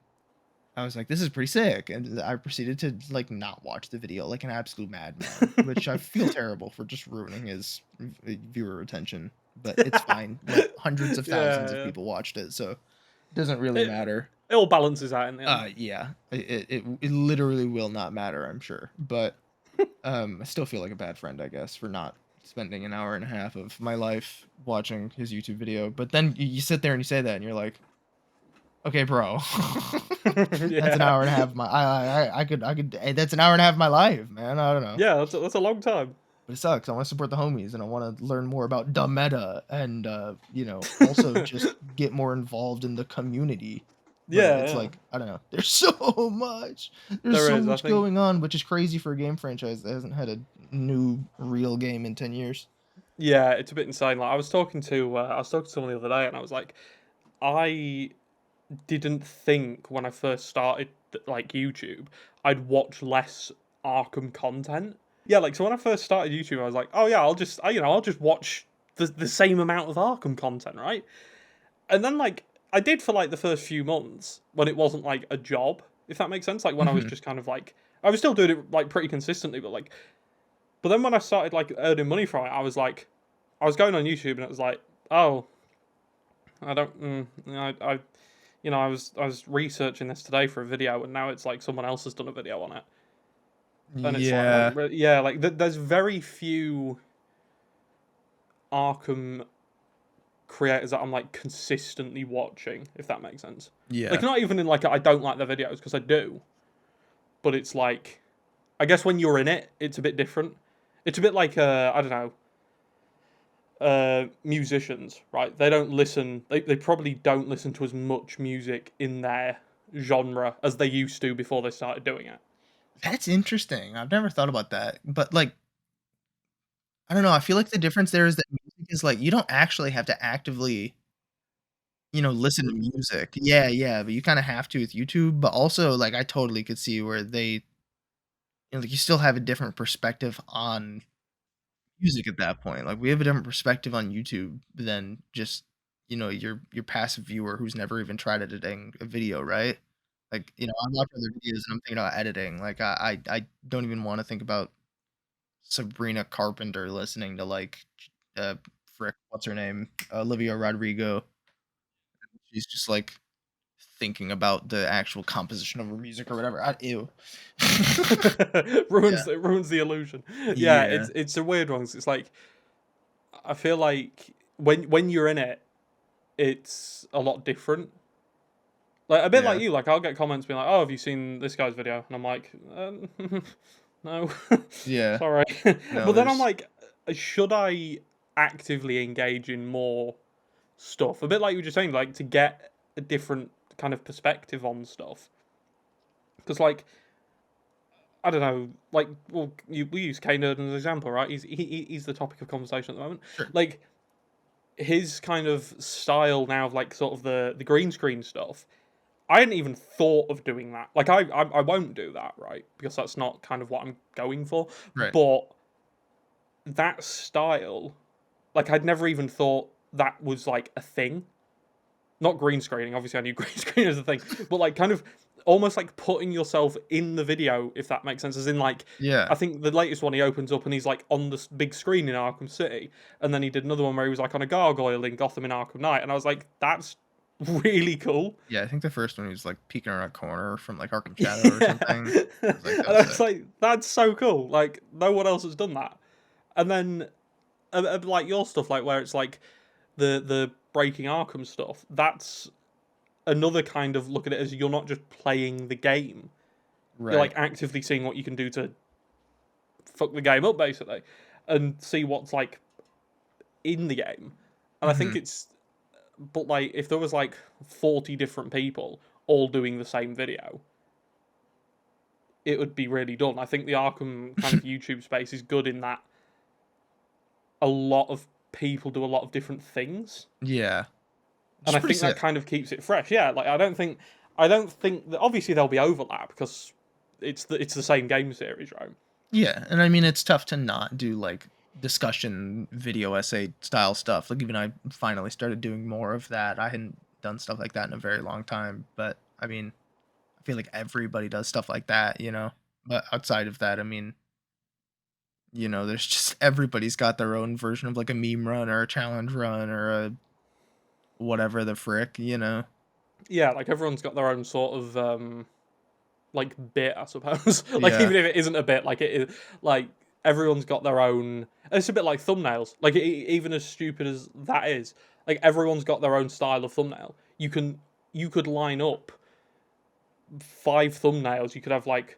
I was like, this is pretty sick. And I proceeded to like not watch the video like an absolute madman, which I feel terrible for just ruining his viewer retention. But it's fine. Like, hundreds of thousands of Yeah. people watched it, so it doesn't really matter. It all balances out in the end. Yeah, it literally will not matter, I'm sure. But I still feel like a bad friend, I guess, for not spending an hour and a half of my life watching his YouTube video. But then you sit there and you say that, and you're like, okay, bro, that's an hour and a half of my I could hey, that's an hour and a half of my life, man. I don't know. Yeah, that's a long time. But it sucks. I want to support the homies, and I want to learn more about the meta, and also just get more involved in the community. But Yeah, it's yeah. like I don't know. There's so much. There's There so is, I much think. going on, which is crazy for a game franchise that hasn't had a new real game in 10 years. Yeah, it's a bit insane. Like I was talking to someone the other day, and I was like, I didn't think when I first started like YouTube, I'd watch less Arkham content. Yeah, like so when I first started YouTube, I was like, oh yeah, I'll just watch the same amount of Arkham content, right? And then like I did for like the first few months when it wasn't like a job, if that makes sense. Like when I was Mhm. just kind of like I was still doing it like pretty consistently, but then when I started like earning money from it, I was like I was going on YouTube and it was like, oh, I don't I I was researching this today for a video and now it's like someone else has done a video on it. And it's Yeah, yeah, like there's very few Arkham creators that I'm like consistently watching, if that makes sense. yeah, Like not even in like I don't like their videos because I do, but it's like I guess when you're in it, it's a bit different. It's a bit like I don't know, musicians, right? They don't listen. They probably don't listen to as much music in their genre as they used to before they started doing it. that's interesting. I've never thought about that, but like I don't know. I feel like the difference there is that music is like you don't actually have to actively listen to music. Yeah, yeah, but you kinda have to with YouTube, but also, like, I totally could see where they like, you still have a different perspective on music at that point. Like, we have a different perspective on YouTube than just, your passive viewer who's never even tried editing a video, right? Like, I watch other videos and I'm thinking about editing. Like, I don't even wanna think about Sabrina Carpenter listening to, like, frick, what's her name? Olivia Rodrigo. She's just, like, thinking about the actual composition of her music or whatever. Ew. Yeah. It ruins the illusion. Yeah, Yeah. it's a weird one. 'Cause it's like I feel like when you're in it, it's a lot different. Like a bit like Yeah. you. Like I'll get comments being like, "Oh, have you seen this guy's video?" And I'm like, "No, Yeah. sorry." No, But then I'm there's like, should I actively engage in more stuff? A bit like you were just saying, like to get a different kind of perspective on stuff. Because like I don't know, like well, we use K-Nerd as an example, right? He's the topic of conversation at the moment. Sure. Like his kind of style now of like sort of the green screen stuff. I hadn't even thought of doing that. Like I won't do that, right? Because that's not kind of what I'm going for. Right. But that style, like I'd never even thought that was like a thing. Not green screening, obviously I knew green screen is a thing, but like kind of almost like putting yourself in the video, if that makes sense. As in like Yeah. I think the latest one he opens up and he's like on the big screen in Arkham City, and then he did another one where he was like on a gargoyle in Gotham in Arkham Knight, and I was like, that's really cool. Yeah, I think the first one was, like, peeking around a corner from, like, Arkham Shadow or something. I was like, And "That I was was sick." like, that's so cool. Like no one else has done that. And then like your stuff, like where it's like the breaking Arkham stuff, that's another kind of look at it as you're not just playing the game. Right. You're like actively seeing what you can do to fuck the game up, basically, and see what's like in the game. And I think it's, but like if there was like 40 different people all doing the same video, it would be really done. I think the Arkham kind of YouTube space is good in that a lot of people do a lot of different things. Yeah. And I think that kind of keeps it fresh. Yeah, like I don't think that obviously there'll be overlap because it's the same game series, right? Yeah, and I mean it's tough to not do like discussion video essay style stuff. Like even I finally started doing more of that. I hadn't done stuff like that in a very long time, but I mean I feel like everybody does stuff like that, you know. But outside of that, I mean, you know, there's just everybody's got their own version of like a meme run or a challenge run or a whatever the frick, you know. Yeah, like everyone's got their own sort of like bit, I suppose. Like Yeah. even if it isn't a bit, like it is, like everyone's got their own. It's a bit like thumbnails. Like even as stupid as that is, like everyone's got their own style of thumbnail. You could line up 5 thumbnails. You could have like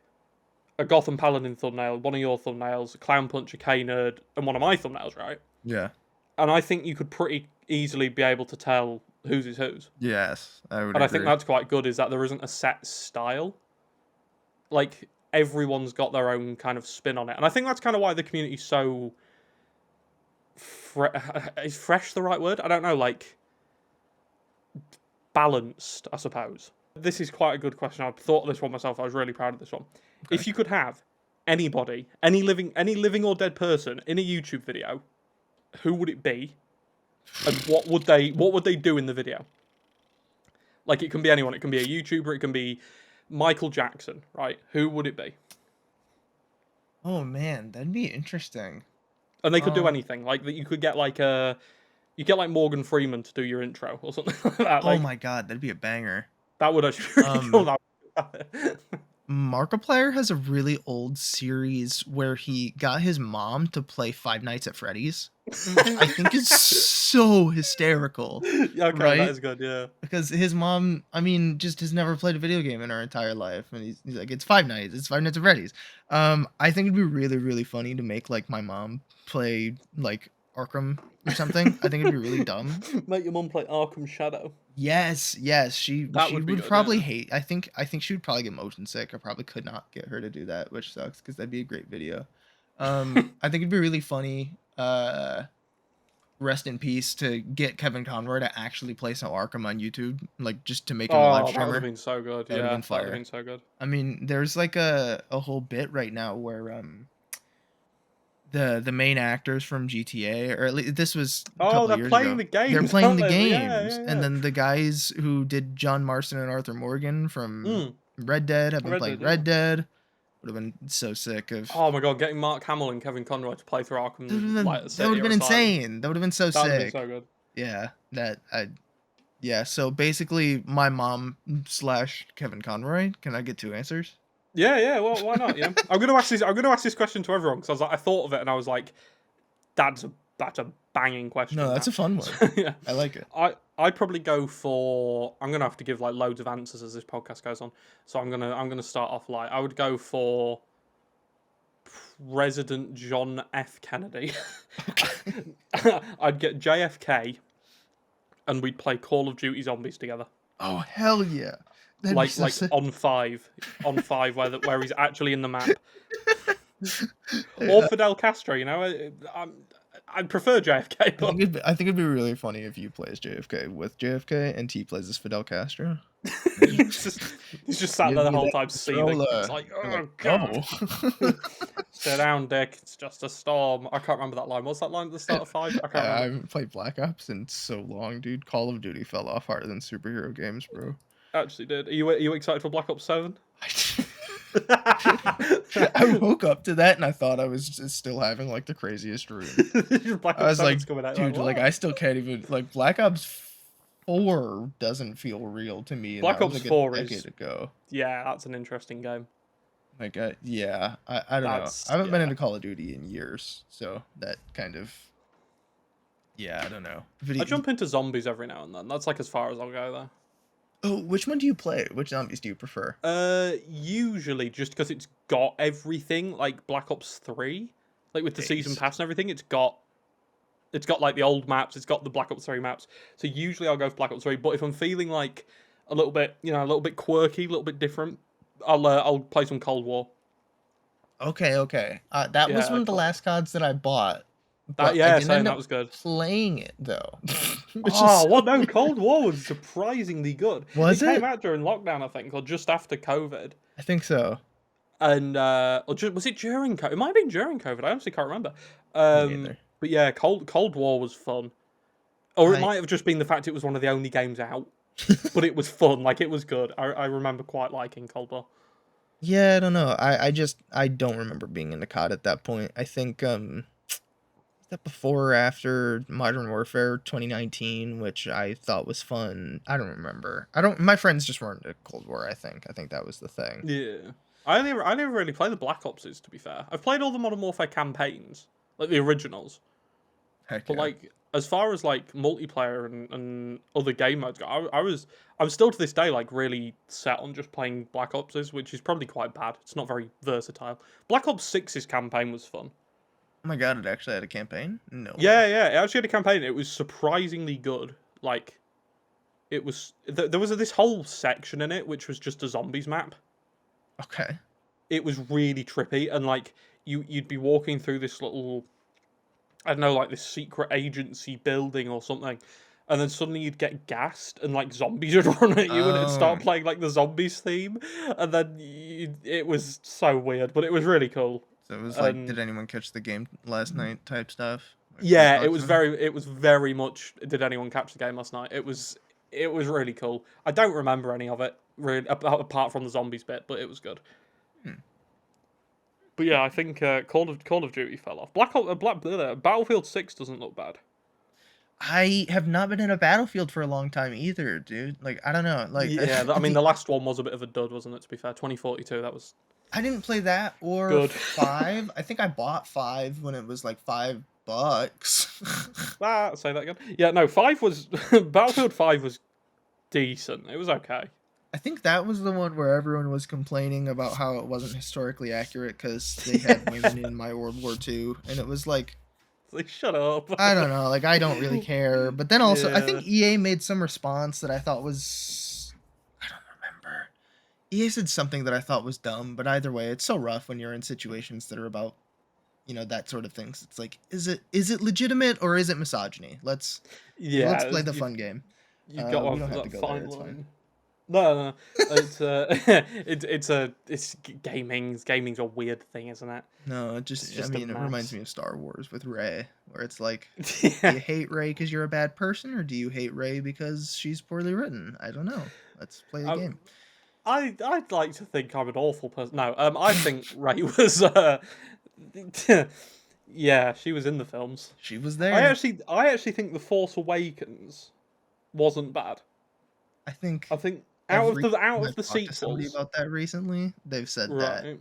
a Gotham Paladin thumbnail, one of your thumbnails, a Clown Puncher, K-Nerd, and one of my thumbnails, right? Yeah. And I think you could pretty easily be able to tell whose is whose. Yes, I would And I agree. think that's quite good, is that there isn't a set style. Like, everyone's got their own kind of spin on it. And I think that's kind of why the community's so... is fresh the right word? I don't know, like... balanced, I suppose. This is quite a good question. I thought of this one myself. I was really proud of this one. Okay. If you could have anybody, any living or dead person in a YouTube video, who would it be? And what would they do in the video? Like, it can be anyone. It can be a YouTuber. It can be Michael Jackson, right? Who would it be? Oh man, that'd be interesting. And they could do anything. Like that, you could get like you get like Morgan Freeman to do your intro or something like that. Oh Like, my god, that'd be a banger. that would actually be really cool. Markiplier has a really old series where he got his mom to play Five Nights at Freddy's. I think it's so hysterical. Yeah, okay, right? that is good, yeah. Because his mom, I mean, just has never played a video game in her entire life. And he's like, it's Five Nights at Freddy's. I think it'd be really, really funny to make like my mom play like Arkham or something. I think it'd be really dumb. Make your mum play Arkham Shadow. Yes, she That she would be would good, probably yeah. hate. I think she would probably get motion sick. I probably could not get her to do that, which sucks because that'd be a great video. I think it'd be really funny. Rest in peace to get Kevin Conroy to actually play some Arkham on YouTube, like just to make him a live Oh, that would streamer. have been so good. That would've Yeah, been that would have fire. been so good. I mean, there's like a whole bit right now where the main actors from GTA, or at least this was a couple they're years playing ago. the games. They're playing aren't the they? games, Yeah. and then the guys who did John Marston and Arthur Morgan from Red Dead have been Red playing Dead, Red Dead. Would have been so sick of. Oh my god, getting Mark Hamill and Kevin Conroy to play through Arkham. That would have been insane. That would have been so That would have been sick. so good. Yeah, so basically my mom / Kevin Conroy. Can I get 2 answers? Yeah. Well, why not? Yeah, I'm gonna ask this question to everyone because I thought of it and I was like, that's a banging question. No, that's a fun one. Yeah, I like it. I'd probably go for. I'm gonna have to give like loads of answers as this podcast goes on, so I'm gonna start off light. I would go for President John F. Kennedy. I'd get JFK, and we'd play Call of Duty Zombies together. Oh hell yeah! That'd be Like so sick. on 5 where he's actually in the map. Or Fidel Castro, you know. I'd prefer JFK, but I think it'd be really funny if you play as JFK with JFK and T plays as Fidel Castro. he's just sat there the Give me whole that time seething. controller. It's like, You're oh like, god, sit down, Dick. It's just a storm. I can't remember that line. What's that line at the start of 5? I can't I remember. haven't played Black Ops in so long, dude. Call of Duty fell off harder than superhero games, bro. Actually, did. Are you excited for Black Ops 7? I woke up to that and I thought I was just still having like the craziest dream. Black Ops I was 7's like, coming out. dude, like what? I still can't even like Black Ops 4 doesn't feel real to me. And Black that was, Ops like, 4 a is- decade ago. Yeah, that's an interesting game. Like, yeah, I don't know. That's- I haven't been yeah. into Call of Duty in years, so that kind of Yeah, I don't know. I jump into zombies every now and then. That's like as far as I'll go there. Oh, which one do you play? Which zombies do you prefer? Usually just because it's got everything, like Black Ops 3, like with the season Based. pass and everything, it's got like the old maps, it's got the Black Ops 3 maps. So usually I'll go for Black Ops 3, but if I'm feeling like a little bit, a little bit quirky, a little bit different, I'll play some Cold War. Okay. That was Yeah, one of the Cold. last CODs that I bought, That but I didn't same, end that up was good. playing it though. Which is Oh, so well, no, weird. Cold War was surprisingly good. Was It came it? out during lockdown, I think, or just after COVID. I think so. And was it during COVID? It might have been during COVID. I honestly can't remember. Me neither. But yeah, Cold War was fun. Or it I might have just been the fact it was one of the only games out. But it was fun. Like, it was good. I remember quite liking Cold War. Yeah, I don't know. I don't remember being into COD at that point. I think is that before or after Modern Warfare 2019, which I thought was fun. I don't remember. My friends just weren't into Cold War, I think. I think that was the thing. Yeah. I never really played the Black Opses, to be fair. I've played all the Modern Warfare campaigns. Like, the originals. Heck But, yeah. like, as far as, like, multiplayer and other game modes go, I'm still to this day, like, really set on just playing Black Opses, which is probably quite bad. It's not very versatile. Black Ops 6's campaign was fun. Oh my god, it actually had a campaign? No way. Yeah, it actually had a campaign. It was surprisingly good. Like, it was... There was this whole section in it, which was just a zombies map. Okay. It was really trippy, and, like, you'd be walking through this little... I don't know, like this secret agency building or something, and then suddenly you'd get gassed and like zombies would run at you and it'd start Oh. playing like the zombies theme, and then it was so weird, but it was really cool. So it was like, And did anyone catch the game last night type stuff? Like, yeah, thoughts on it was very much. Did anyone catch the game last night? It was really cool. I don't remember any of it really apart from the zombies bit, but it was good. Hmm. But yeah, I think Call of Duty fell off. Battlefield 6 doesn't look bad. I have not been in a Battlefield for a long time either, dude. Like, I don't know. Like, Yeah, I mean, the last one was a bit of a dud, wasn't it, to be fair? 2042, that was... I didn't play that or Good. 5. I think I bought 5 when it was like $5. Say that again. Yeah, no, 5 was... Battlefield 5 was decent. It was okay. I think that was the one where everyone was complaining about how it wasn't historically accurate because they had women in my World War II, and it was like, Like, shut up. I don't know, like, I don't really care. But then also, I think Yeah. EA made some response that I thought was, I don't remember. EA said something that I thought was dumb, but either way, it's so rough when you're in situations that are about, that sort of things. It's like, is it legitimate or is it misogyny? Let's play the fun game. You've got we one don't have that to go fine there, it's fine. line. No. It's gaming's a weird thing, isn't it? No, It's just just a it reminds mess. me of Star Wars with Rey, where it's like, do Yeah. you hate Rey because you're a bad person, or do you hate Rey because she's poorly written? I don't know. Let's play the game. I'd like to think I'm an awful person. No, I think Ray was. Yeah, she was in the films. She was there. I actually think The Force Awakens wasn't bad. I think I think out of the I've talked to somebody sequels, about that recently. They've said that, right?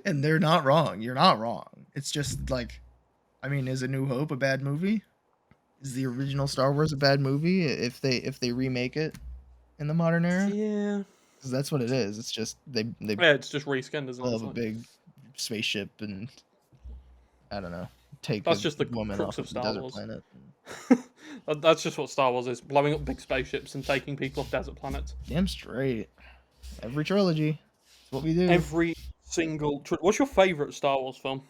and they're not wrong. You're not wrong. It's just like, I mean, is A New Hope a bad movie? Is the original Star Wars a bad movie if they remake it in the modern era? Yeah. 'Cause that's what it is. It's just they Yeah, it's just reskinned, isn't it? love It's a like- big spaceship and I don't know, take That's a just the woman crux off of of a Star desert Wars. planet. That's just what Star Wars is: blowing up big spaceships and taking people off desert planets. Damn straight. Every trilogy. That's what we do. Every single. What's your favorite Star Wars film?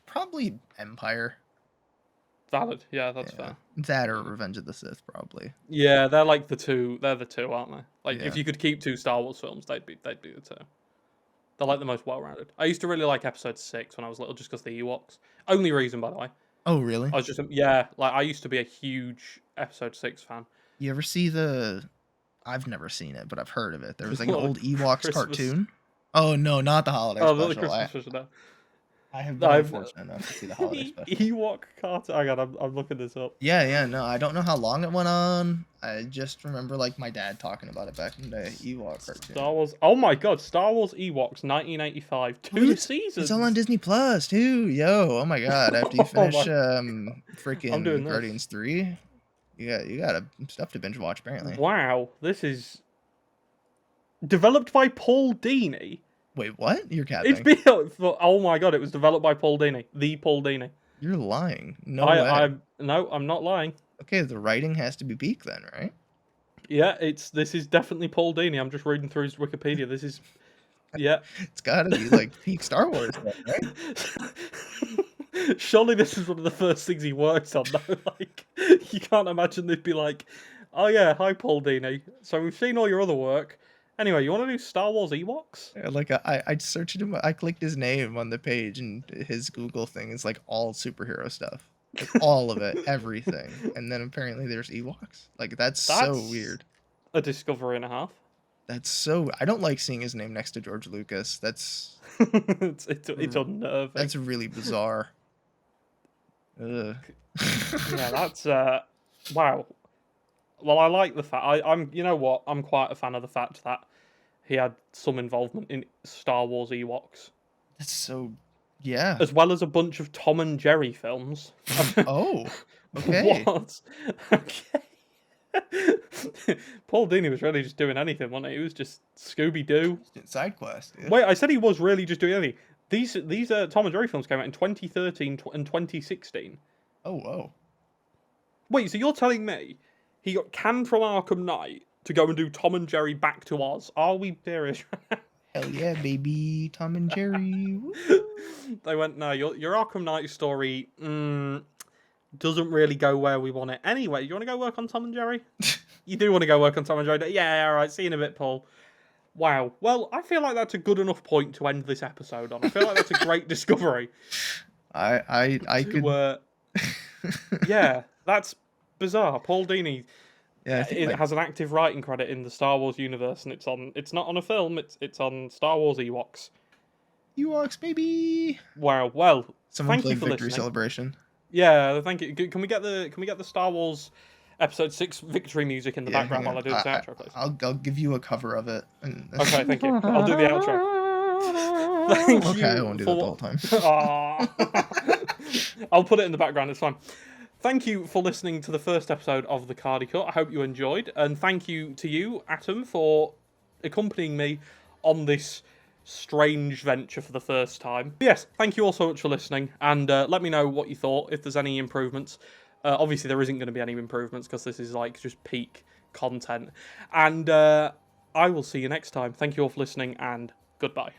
Probably Empire. Valid. Yeah, that's Yeah. fair. That or Revenge of the Sith, probably. Yeah, they're like the two. They're the two, aren't they? Like, Yeah. if you could keep two Star Wars films, they'd be the two. They're like the most well-rounded. I used to really like Episode 6 when I was little, just because the Ewoks. Only reason, by the way. Oh, really? I was just like I used to be a huge Episode 6 fan. You ever see the... I've never seen it, but I've heard of it. There was like an What, old Ewoks Christmas- cartoon. Oh, no, not the holiday Oh, special. the Christmas special. No. I have been I've unfortunate enough to see the holiday special. Ewok cartoon. Hang on, I'm looking this up. Yeah, no, I don't know how long it went on. I just remember like my dad talking about it back in the day. Ewok cartoon. Star Wars. Oh my God, Star Wars Ewoks, 1985, two seasons. It's all on Disney Plus too. Yo, oh my God! After you Oh my- finish I'm freaking doing this. Guardians 3, you got stuff to binge watch apparently. Wow, this is developed by Paul Dini. Wait, what? You're It's capping. been. Oh my God, it was developed by Paul Dini, the Paul Dini. You're lying. No way. I'm not lying. Okay, the writing has to be peak then, right? Yeah, this is definitely Paul Dini. I'm just reading through his Wikipedia. This is, yeah. It's got to be like peak Star Wars, then, right? Surely this is one of the first things he works on, though. Like, you can't imagine they'd be like, "Oh yeah, hi Paul Dini. So we've seen all your other work. Anyway, you want to do Star Wars Ewoks?" Yeah, like I searched him. I clicked his name on the page, and his Google thing is like all superhero stuff, like all of it, everything. And then apparently there's Ewoks. Like that's so weird. A discovery and a half. That's so. I don't like seeing his name next to George Lucas. That's it's unnerving. that's really bizarre. Ugh. Yeah, that's wow. Well, I like the fact I'm. You know what? I'm quite a fan of the fact that he had some involvement in Star Wars Ewoks, That's so. Yeah. as well as a bunch of Tom and Jerry films. Oh. Okay. What? Okay. Paul Dini was really just doing anything, wasn't he? He was just Scooby Doo. Side quest. Yeah. Wait, I said he was really just doing anything. These Tom and Jerry films came out in 2013 and 2016. Oh whoa. Wait, so you're telling me he got canned from Arkham Knight to go and do Tom and Jerry Back to Oz? Are we serious? Hell yeah, baby. Tom and Jerry. Woo. They went, no, your Arkham Knight story doesn't really go where we want it. Anyway, you want to go work on Tom and Jerry? You do want to go work on Tom and Jerry? Yeah, all right. See you in a bit, Paul. Wow. Well, I feel like that's a good enough point to end this episode on. I feel like that's a great discovery. I could. Yeah, that's bizarre. Paul Dini Yeah, I think has an active writing credit in the Star Wars universe, and it's not on a film. It's on Star Wars Ewoks. Ewoks, baby. Wow. Well, Someone thank you played for Victory listening. Celebration. Yeah, thank you. Can we get the Star Wars Episode 6 victory music in the background while I do the outro, please? I'll give you a cover of it. Okay, thank you. I'll do the outro. Thank Okay, you I won't do that the whole time. Aw. I'll put it in the background, it's fine. Thank you for listening to the first episode of the Cardy Cut. I hope you enjoyed. And thank you to you, Atom, for accompanying me on this strange venture for the first time. Yes, thank you all so much for listening. And let me know what you thought, if there's any improvements. Obviously, there isn't going to be any improvements because this is like just peak content. And I will see you next time. Thank you all for listening and goodbye.